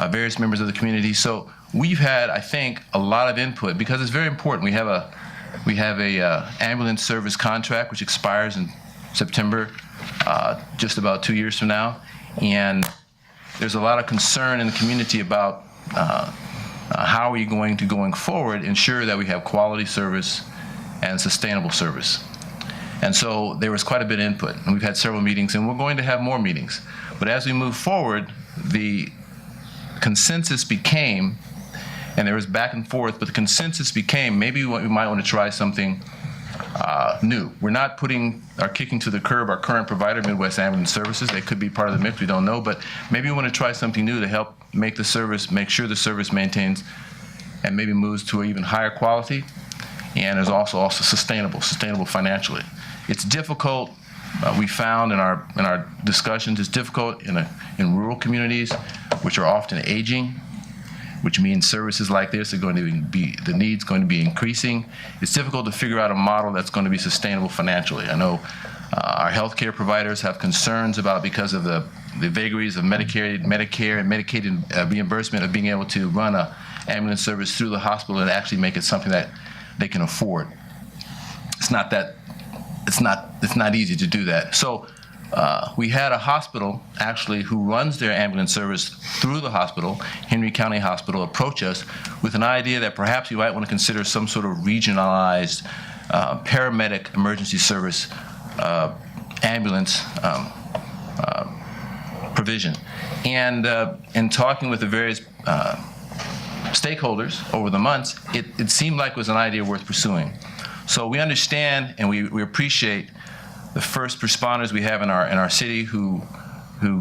various members of the community. So we've had, I think, a lot of input because it's very important. We have a ambulance service contract which expires in September, just about 2 years from now, and there's a lot of concern in the community about how are you going forward, ensure that we have quality service and sustainable service. And so there was quite a bit of input, and we've had several meetings, and we're going to have more meetings. But as we move forward, the consensus became, and there was back and forth, but the consensus became maybe we might want to try something new. We're not kicking to the curb our current provider, Midwest Ambulance Services. They could be part of the mix, we don't know, but maybe we want to try something new to help make sure the service maintains and maybe moves to an even higher quality, and is also sustainable financially. It's difficult, we found in our discussions, it's difficult in rural communities, which are often aging, which means services like this are going to be, the need's going to be increasing. It's difficult to figure out a model that's going to be sustainable financially. I know our healthcare providers have concerns about, because of the vagaries of Medicare and Medicaid reimbursement, of being able to run an ambulance service through the hospital and actually make it something that they can afford. It's not easy to do that. So we had a hospital actually who runs their ambulance service through the hospital, Henry County Hospital, approach us with an idea that perhaps you might want to consider some sort of regionalized paramedic emergency service ambulance provision. And in talking with the various stakeholders over the months, it seemed like it was an idea worth pursuing. So we understand and we appreciate the first responders we have in our city who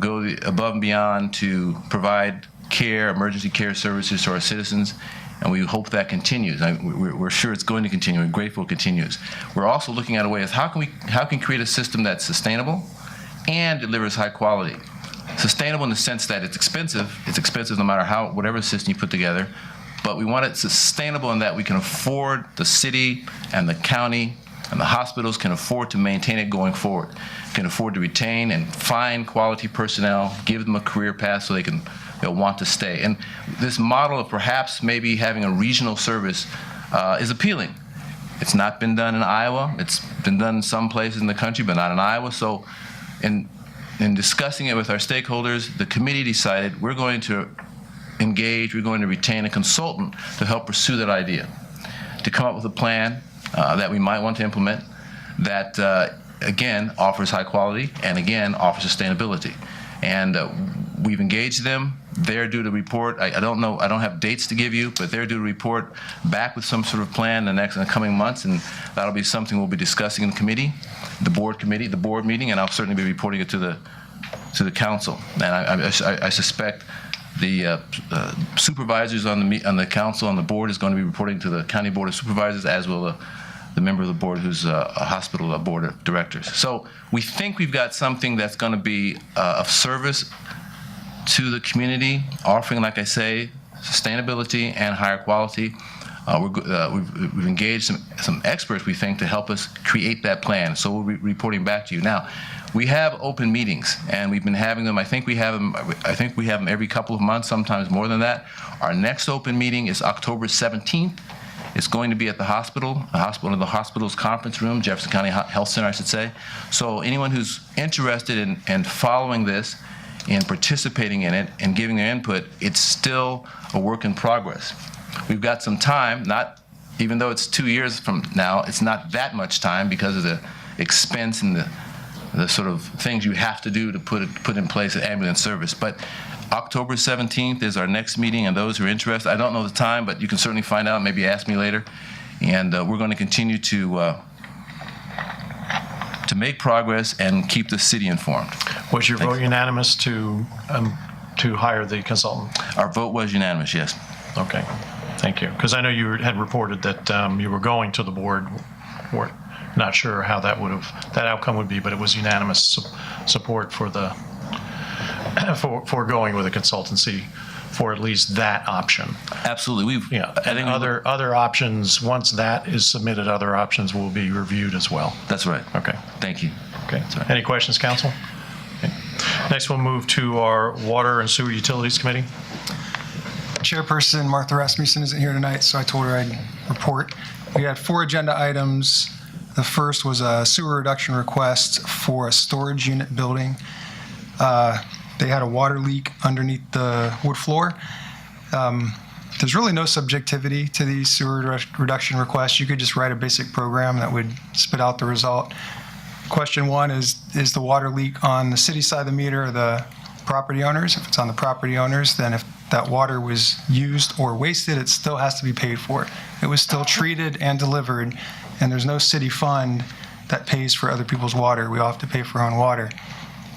go above and beyond to provide emergency care services to our citizens, and we hope that continues. We're sure it's going to continue. We're grateful it continues. We're also looking at a way of how can we create a system that's sustainable and delivers high quality. Sustainable in the sense that it's expensive. It's expensive no matter whatever system you put together, but we want it sustainable in that we can afford, the city and the county and the hospitals can afford to maintain it going forward, can afford to retain and find quality personnel, give them a career path so they'll want to stay. And this model of perhaps maybe having a regional service is appealing. It's not been done in Iowa. It's been done in some places in the country, but not in Iowa. So in discussing it with our stakeholders, the committee decided we're going to retain a consultant to help pursue that idea, to come up with a plan that we might want to implement that, again, offers high quality and, again, offers sustainability. And we've engaged them. They're due to report. I don't know. I don't have dates to give you, but they're due to report back with some sort of plan in the coming months, and that'll be something we'll be discussing in the committee, the board meeting, and I'll certainly be reporting it to the council. And I suspect the supervisors on the council, on the board, is going to be reporting to the county board of supervisors, as will the member of the board who's a hospital board of directors. So we think we've got something that's going to be of service to the community, offering, like I say, sustainability and higher quality. We've engaged some experts, we think, to help us create that plan. So we'll be reporting back to you. Now, we have open meetings, and we've been having them. I think we have them every couple of months, sometimes more than that. Our next open meeting is October 17th. It's going to be at the hospital's conference room, Jefferson County Health Center, I should say. So anyone who's interested in following this, in participating in it, and giving their input, it's still a work in progress. We've got some time, even though it's 2 years from now, it's not that much time because of the expense and the sort of things you have to do to put in place an ambulance service. But October 17th is our next meeting, and those who are interested, I don't know the time, but you can certainly find out, maybe ask me later. And we're going to continue to make progress and keep the city informed. Was your vote unanimous to hire the consultant? Our vote was unanimous, yes. Okay, thank you. Because I know you had reported that you were going to the board. We're not sure how that outcome would be, but it was unanimous support for for going with a consultancy for at least that option. Absolutely. And other options, once that is submitted, other options will be reviewed as well. That's right. Okay. Thank you. Okay. Any questions, council? Okay. Next, we'll move to our Water and Sewer Utilities Committee. Chairperson Martha Rasmussen isn't here tonight, so I told her I'd report. We had 4 agenda items. The first was a sewer reduction request for a storage unit building. They had a water leak underneath the wood floor. There's really no subjectivity to these sewer reduction requests. You could just write a basic program that would spit out the result. Question one is the water leak on the city side of the meter or the property owners? If it's on the property owners, then if that water was used or wasted, it still has to be paid for. It was still treated and delivered, and there's no city fund that pays for other people's water. We all have to pay for our own water.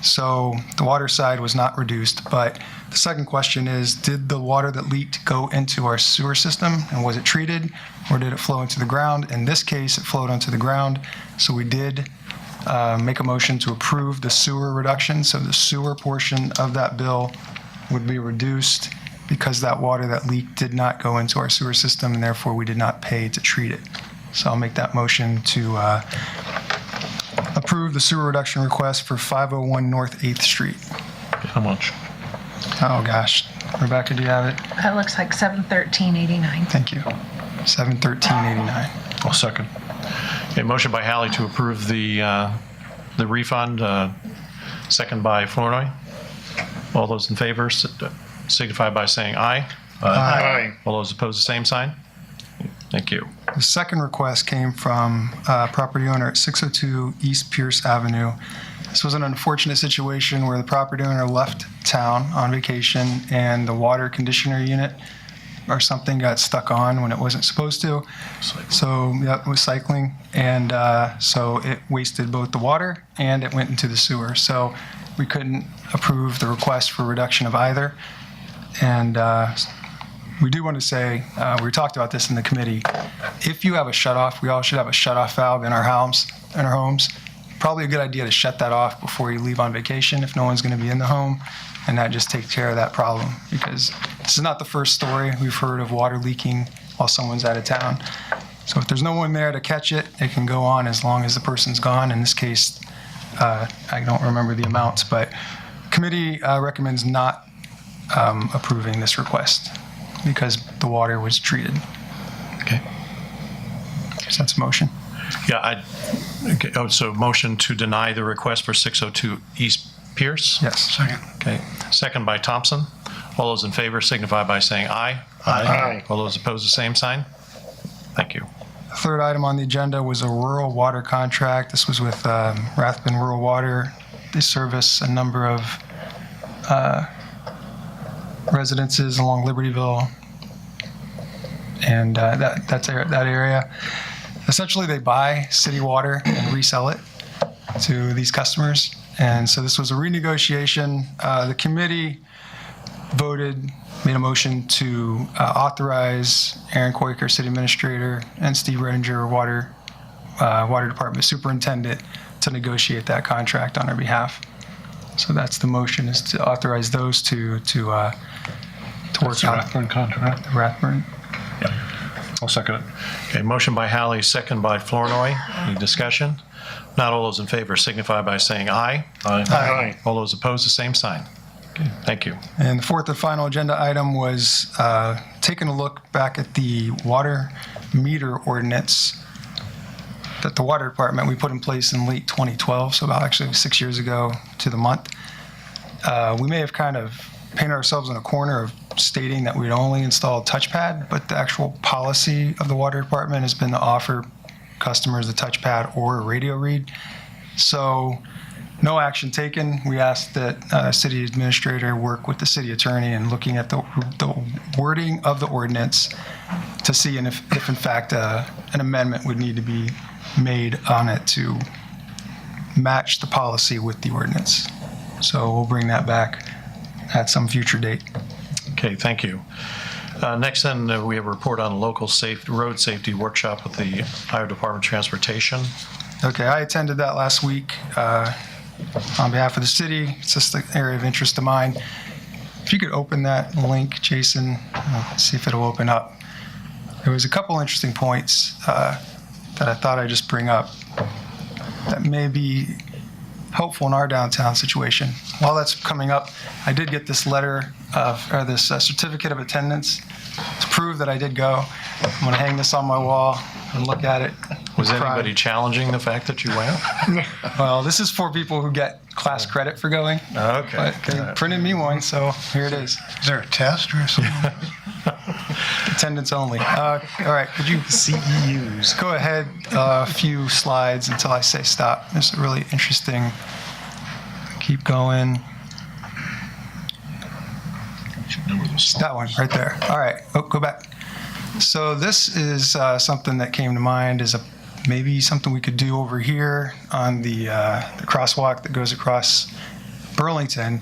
So the water side was not reduced, but the second question is, did the water that leaked go into our sewer system, and was it treated, or did it flow into the ground? In this case, it flowed onto the ground, so we did make a motion to approve the sewer reduction, so the sewer portion of that bill would be reduced because that water that leaked did not go into our sewer system, and therefore we did not pay to treat it. So I'll make that motion to approve the sewer reduction request for 501 North 8th Street. How much? Oh, gosh. Rebecca, do you have it? That looks like $713.89. Thank you. 713.89. I'll second. Okay, motion by Hallie to approve the refund, second by Flournoy. All those in favor signify by saying aye. Aye. All those opposed, the same sign. Thank you. The second request came from a property owner at 602 East Pierce Avenue. This was an unfortunate situation where the property owner left town on vacation and the water conditioner unit or something got stuck on when it wasn't supposed to. So, yeah, it was cycling. And so it wasted both the water and it went into the sewer. So we couldn't approve the request for reduction of either. And we do want to say, we talked about this in the committee, if you have a shutoff, we all should have a shutoff valve in our homes. Probably a good idea to shut that off before you leave on vacation if no one's going to be in the home, and that just takes care of that problem, because this is not the first story we've heard of water leaking while someone's out of town. So if there's no one there to catch it, it can go on as long as the person's gone. In this case, I don't remember the amounts, but committee recommends not approving this request because the water was treated. Okay. So that's a motion. Yeah, okay. Oh, so motion to deny the request for 602 East Pierce? Yes. Second. Okay. Second by Thompson. All those in favor signify by saying aye. Aye. All those opposed, the same sign. Thank you. The third item on the agenda was a rural water contract. This was with Rathbun Rural Water. They service a number of residences along Libertyville and that area. Essentially, they buy city water and resell it to these customers. And so this was a renegotiation. The committee made a motion to authorize Aaron Koiker, city administrator, and Steve Redinger, water department superintendent, to negotiate that contract on our behalf. So that's the motion, is to authorize those to work That's the out. Rathburn contract. Rathburn. I'll second it. Okay, motion by Hallie, second by Flournoy. Any discussion? Not all those in favor signify by saying aye. Aye. All those opposed, the same sign. Okay, thank you. And the fourth and final agenda item was taking a look back at the water meter ordinance that the water department, we put in place in late 2012, so about actually 6 years ago to the month. We may have kind of painted ourselves in a corner of stating that we'd only install a touchpad, but the actual policy of the water department has been to offer customers a touchpad or a radio read. So no action taken. We asked that city administrator work with the city attorney in looking at the wording of the ordinance to see if in fact an amendment would need to be made on it to match the policy with the ordinance. So we'll bring that back at some future date. Okay, thank you. Next then, we have a report on local road safety workshop with the Iowa Department of Transportation. Okay, I attended that last week on behalf of the city. It's just an area of interest of mine. If you could open that link, Jason, see if it'll open up. There was a couple interesting points that I thought I'd just bring up that may be helpful in our downtown situation. While that's coming up, I did get this letter or this certificate of attendance to prove that I did go. I'm going to hang this on my wall and look at it. Was anybody challenging the fact that you went? Well, this is for people who get class credit for going. Okay. But they printed me one, so here it is. Is there a test or something? Attendance only. All right, could you CEUs. go ahead a few slides until I say stop? This is really interesting. Keep going. That one right there. All right. Oh, go back. So this is something that came to mind as maybe something we could do over here on the crosswalk that goes across Burlington.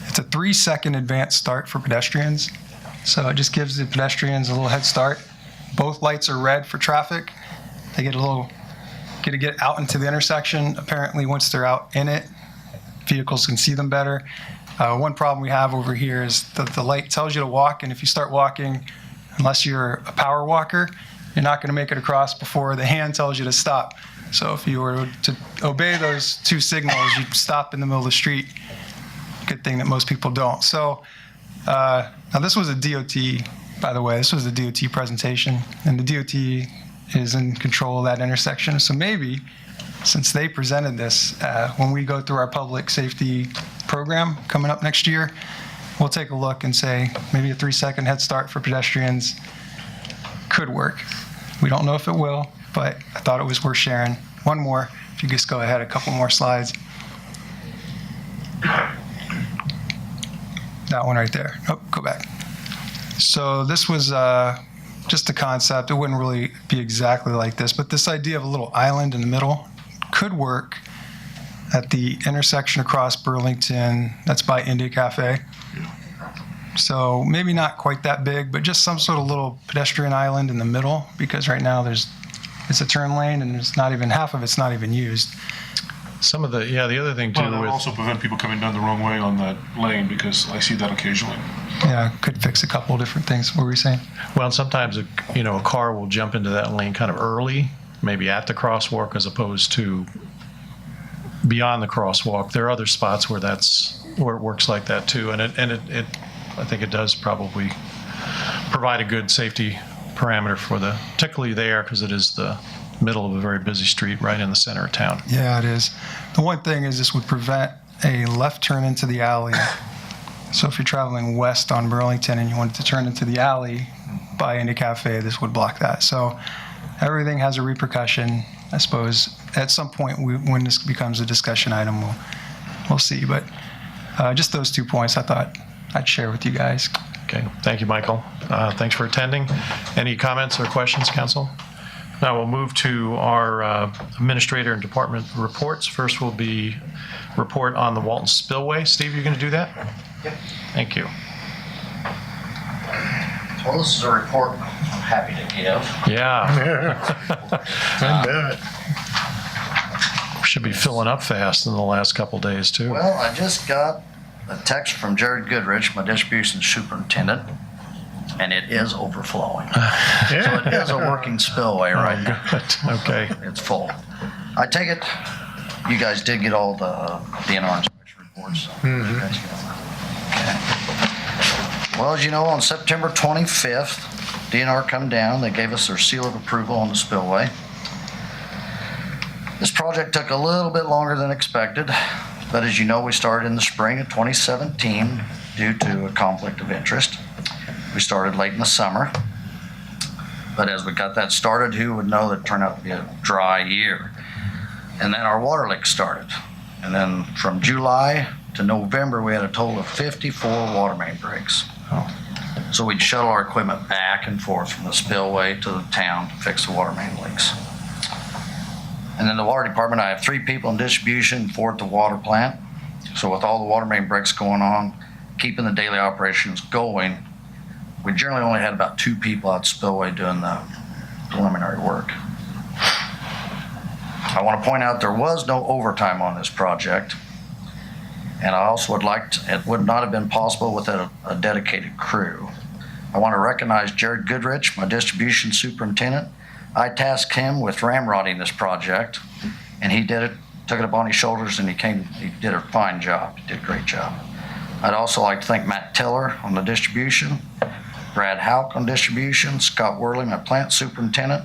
It's a 3-second advance start for pedestrians. So it just gives the pedestrians a little head start. Both lights are red for traffic. They get to get out into the intersection. Apparently, once they're out in it, vehicles can see them better. One problem we have over here is that the light tells you to walk, and if you start walking, unless you're a power walker, you're not going to make it across before the hand tells you to stop. So if you were to obey those two signals, you'd stop in the middle of the street. Good thing that most people don't. So now this was a DOT, by the way, this was a DOT presentation, and the DOT is in control of that intersection. So maybe, since they presented this, when we go through our public safety program coming up next year, we'll take a look and say maybe a 3-second head start for pedestrians could work. We don't know if it will, but I thought it was worth sharing. One more, if you just go ahead, a couple more slides. That one right there. Oh, go back. So this was just a concept. It wouldn't really be exactly like this, but this idea of a little island in the middle could work at the intersection across Burlington. That's by India Cafe. So maybe not quite that big, but just some sort of little pedestrian island in the middle, because right now it's a turn lane and there's not even half of it's not even used. Some of the other thing too Well, that would also prevent people coming down the wrong way on that lane, because I see that occasionally. Yeah, could fix a couple of different things. What were you saying? Well, sometimes a car will jump into that lane kind of early, maybe at the crosswalk as opposed to beyond the crosswalk. There are other spots where it works like that too, and it I think it does probably provide a good safety parameter for particularly there, because it is the middle of a very busy street right in the center of town. Yeah, it is. The one thing is this would prevent a left turn into the alley. So if you're traveling west on Burlington and you wanted to turn into the alley by India Cafe, this would block that. So everything has a repercussion. I suppose at some point when this becomes a discussion item, we'll see. But just those 2 points I thought I'd share with you guys. Okay, thank you, Michael. Thanks for attending. Any comments or questions, council? Now we'll move to our administrator and department reports. First will be report on the Walton Spillway. Steve, you're going to do that? Yep. Thank you. Well, this is a report I'm happy to give. Yeah. I bet. We should be filling up fast in the last couple days too. Well, I just got a text from Jared Goodrich, my distribution superintendent, and it is overflowing. So it is a working spillway right now. Good. Okay. It's full. I take it you guys did get all the DNR inspection reports. You guys got them. Okay. Well, as you know, on September 25th, DNR come down. They gave us their seal of approval on the spillway. This project took a little bit longer than expected, but as you know, we started in the spring of 2017 due to a conflict of interest. We started late in the summer, but as we got that started, who would know that it turned out to be a dry year? And then our water leak started. And then from July to November, we had a total of 54 water main breaks. So we'd shuttle our equipment back and forth from the spillway to the town to fix the water main leaks. And then the water department, I have 3 people in distribution, 4 at the water plant. So with all the water main breaks going on, keeping the daily operations going, we generally only had about 2 people out spillway doing the preliminary work. I want to point out there was no overtime on this project. And I also it would not have been possible without a dedicated crew. I want to recognize Jared Goodrich, my distribution superintendent. I tasked him with ramrodding this project, and he did it, took it upon his shoulders, and he did a fine job. He did a great job. I'd also like to thank Matt Tiller on the distribution, Brad Houck on distribution, Scott Worley, my plant superintendent,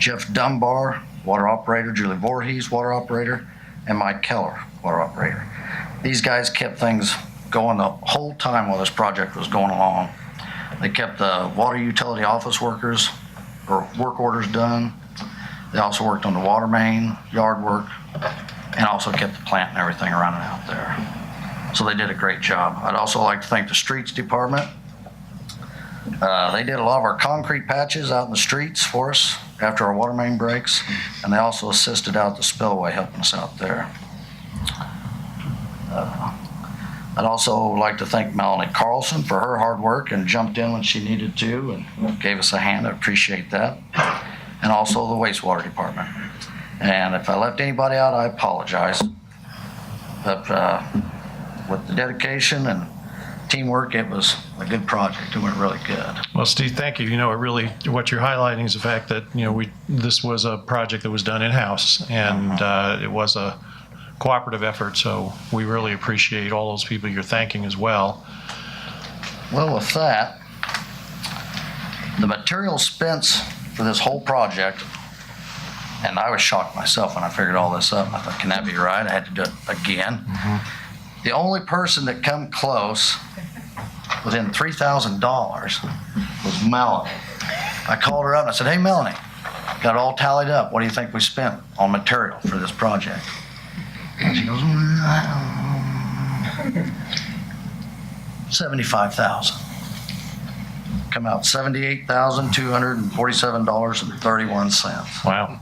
Jeff Dunbar, water operator, Julie Voorhees, water operator, and Mike Keller, water operator. These guys kept things going the whole time while this project was going along. They kept the water utility office workers or work orders done. They also worked on the water main, yard work, and also kept the plant and everything running out there. So they did a great job. I'd also like to thank the streets department. They did a lot of our concrete patches out in the streets for us after our water main breaks, and they also assisted out the spillway, helping us out there. I'd also like to thank Melanie Carlson for her hard work and jumped in when she needed to and gave us a hand. I appreciate that. And also the wastewater department. And if I left anybody out, I apologize. But with the dedication and teamwork, it was a good project. It went really good. Well, Steve, thank you. You know, it really, what you're highlighting is the fact that, you know, this was a project that was done in-house, and it was a cooperative effort, so we really appreciate all those people you're thanking as well. Well, with that, the material spent for this whole project, and I was shocked myself when I figured all this up. I thought, can that be right? I had to do it again. The only person that come close within $3,000 was Melanie. I called her up and I said, hey, Melanie, got it all tallied up. What do you think we spent on material for this project? And she goes, $75,000. Come out $78,247.31. Wow.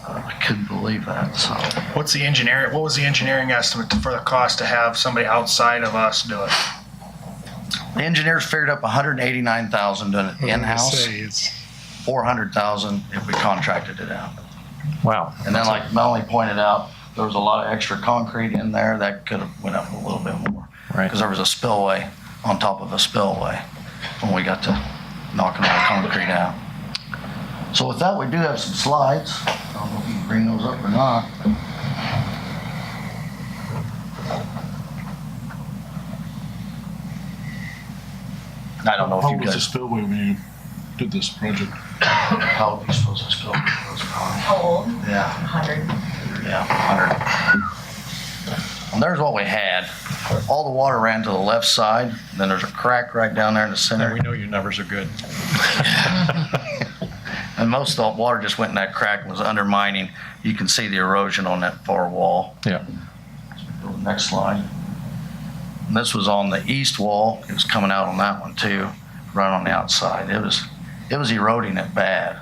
I couldn't believe that. So What was the engineering estimate for the cost to have somebody outside of us do it? the engineers figured up $189,000 doing it in-house, $400,000 if we contracted it out. Wow. And then like Melanie pointed out, there was a lot of extra concrete in there that could have went up a little bit more. Right. Because there was a spillway on top of a spillway when we got to knocking all the concrete out. So with that, we do have some slides. I don't know if you can bring those up or not. I don't know if How you was the guys, spillway when you did this project? how old are you supposed to spill? How old? Yeah. 100. Yeah, 100. And there's what we had. All the water ran to the left side, then there's a crack right down there in the And center. we know your numbers are good. And most of the water just went in that crack and was undermining. You can see the erosion on that far wall. Yeah. Go to the next slide. And this was on the east wall. It was coming out on that one too, right on the outside. It was eroding it bad.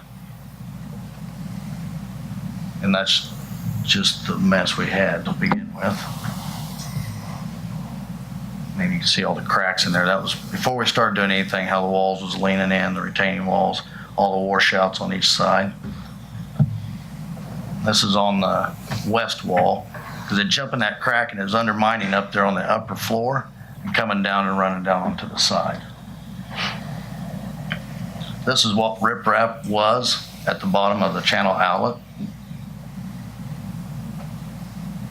And that's just the mess we had to begin with. Maybe you can see all the cracks in there. That was before we started doing anything, how the walls was leaning in, the retaining walls, all the washouts on each side. This is on the west wall, because it jumped in that crack and it was undermining up there on the upper floor and coming down and running down onto the side. This is what riprap was at the bottom of the channel outlet.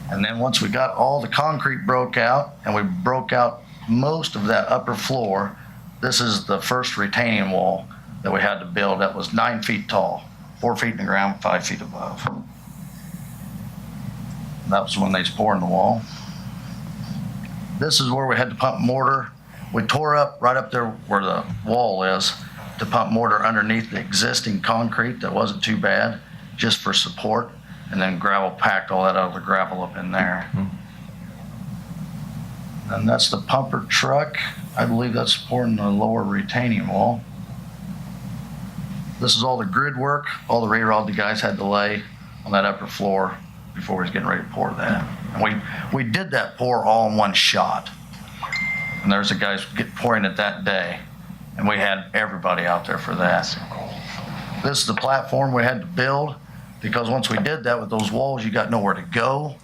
And then once we got all the concrete broke out and we broke out most of that upper floor, this is the first retaining wall that we had to build that was 9 feet tall, 4 feet in the ground, 5 feet above. That was when they was pouring the wall. This is where we had to pump mortar. We tore up right up there where the wall is to pump mortar underneath the existing concrete that wasn't too bad, just for support. And then gravel packed all that other gravel up in there. And that's the pumper truck. I believe that's supporting the lower retaining wall. This is all the grid work, all the re-rod the guys had to lay on that upper floor before we was getting ready to pour that. And we did that pour all in one shot. And there's the guys pouring it that day. And we had everybody out there for that. This is the platform we had to build, because once we did that with those walls, you got nowhere to go.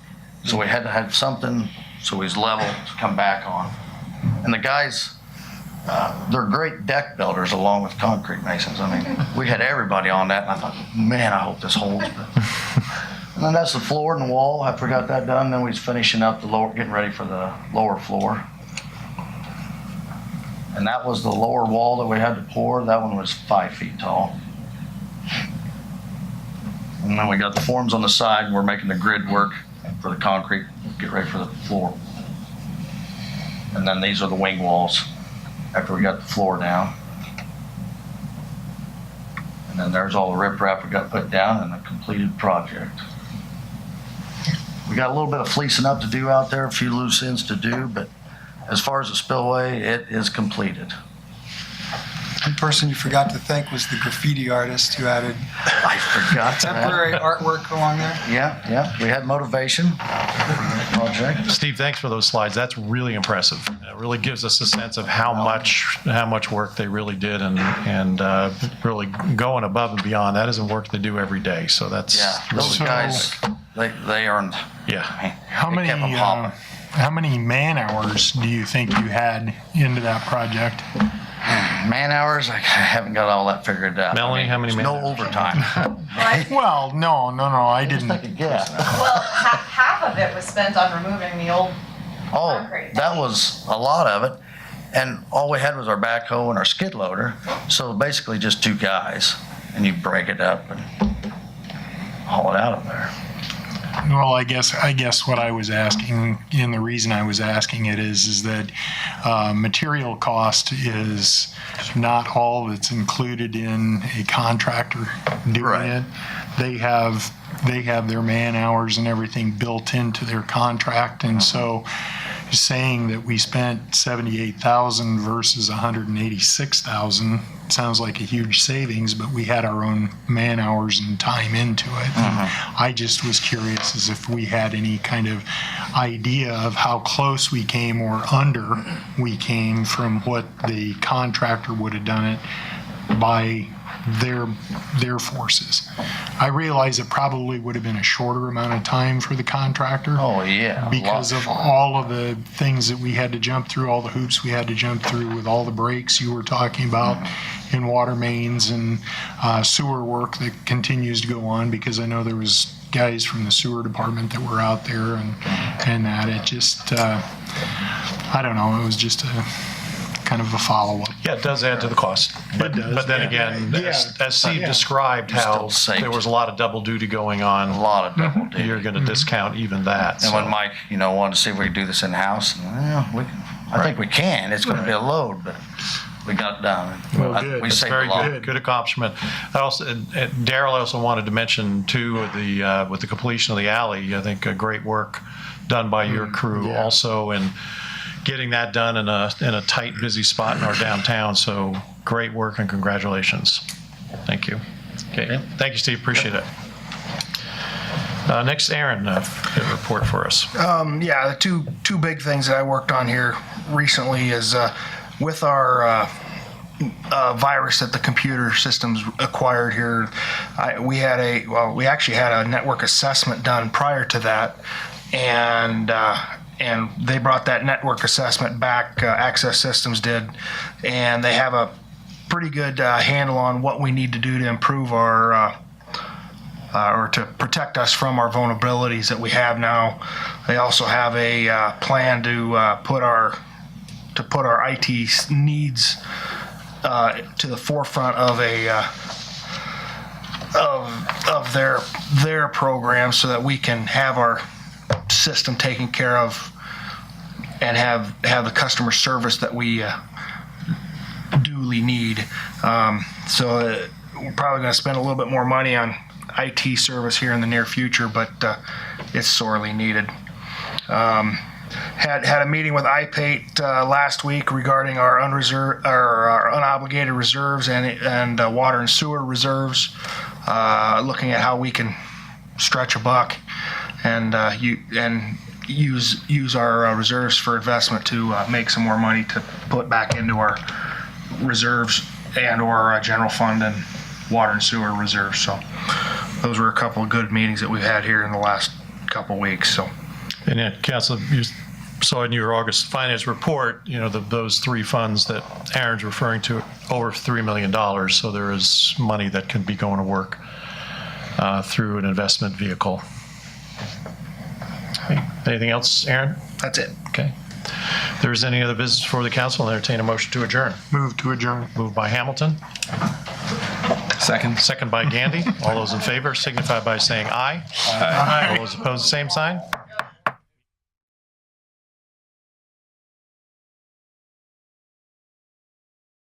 So we had to have something so we was level to come back on. And the guys, they're great deck builders along with concrete masons. I mean, we had everybody on that, and I thought, man, I hope this holds. And then that's the floor and the wall. After we got that done, then we was finishing up the lower, getting ready for the lower floor. And that was the lower wall that we had to pour. That one was 5 feet tall. And then we got the forms on the side, and we're making the grid work for the concrete, get ready for the floor. And then these are the wing walls after we got the floor down. And then there's all the riprap we got put down and a completed project. We got a little bit of fleecing up to do out there, a few loose ends to do, but as far as the spillway, it is completed. One person you forgot to thank was the graffiti artist who added I forgot temporary artwork along there. Yeah, we had motivation for the project. Steve, thanks for those slides. That's really impressive. It really gives us a sense of how much work they really did and really going above and beyond. That isn't work they do every day. So that's Those guys, they earned. Yeah. How They kept 'em hopping. how many man hours do you think you had into that project? Man hours, I haven't got all that figured out. Melanie, how many man no hours? overtime. Well, no, I didn't. Yeah. Well, half of it was spent on removing the old Oh, concrete. that was a lot of it. And all we had was our backhoe and our skid loader. So basically just two guys. And you break it up and haul it out of there. Well, I guess what I was asking, and the reason I was asking it is that material cost is not all that's included in a contractor doing it. They have their man hours and everything built into their contract, and so saying that we spent $78,000 versus $186,000 sounds like a huge savings, but we had our own man hours and time into it. I just was curious as if we had any kind of idea of how close we came or under we came from what the contractor would have done it by their forces. I realize it probably would have been a shorter amount of time for the contractor. Oh, yeah. Because of all of the things that we had to jump through, all the hoops we had to jump through with all the breaks you were talking about in water mains and sewer work that continues to go on, because I know there was guys from the sewer department that were out there and that it just, I don't know, it was just a kind of a follow-up. Yeah, it does add to the cost. But then again, as Steve described how there was a lot of double duty going on. A lot of double duty. You're going to discount even that. And when Mike, wanted to see if we could do this in-house, I think we can. It's going to be a load, but we got it done. Well, good. We That's saved very a lot. good accomplishment. Daryl, I also wanted to mention too, with the completion of the alley, I think great work done by your crew also, and getting that done in a tight, busy spot in our downtown. So great work and congratulations. Thank you. Okay, thank you, Steve. Appreciate it. Next, Aaron, get a report for us. The two big things that I worked on here recently is with our virus that the computer systems acquired here. We actually had a network assessment done prior to that, and they brought that network assessment back. Access Systems did, and they have a pretty good handle on what we need to do to improve our or to protect us from our vulnerabilities that we have now. They also have a plan to put our IT needs to the forefront of of their program, so that we can have our system taken care of and have the customer service that we duly need. So we're probably going to spend a little bit more money on IT service here in the near future, but it's sorely needed. Had a meeting with IPATE last week regarding our unobligated reserves and water and sewer reserves, looking at how we can stretch a buck and use our reserves for investment to make some more money to put back into our reserves and or general fund and water and sewer reserves. So those were a couple of good meetings that we've had here in the last couple of weeks. So, And yeah, Council, you saw in your August finance report, those three funds that Aaron's referring to, over $3 million. So there is money that can be going to work through an investment vehicle. Anything else, Aaron? That's it. Okay. If there's any other business for the council, I'll entertain a motion to adjourn. Move to adjourn. Moved by Hamilton. Second. Second by Gandy. All those in favor signify by saying aye. Aye. All those opposed, same sign.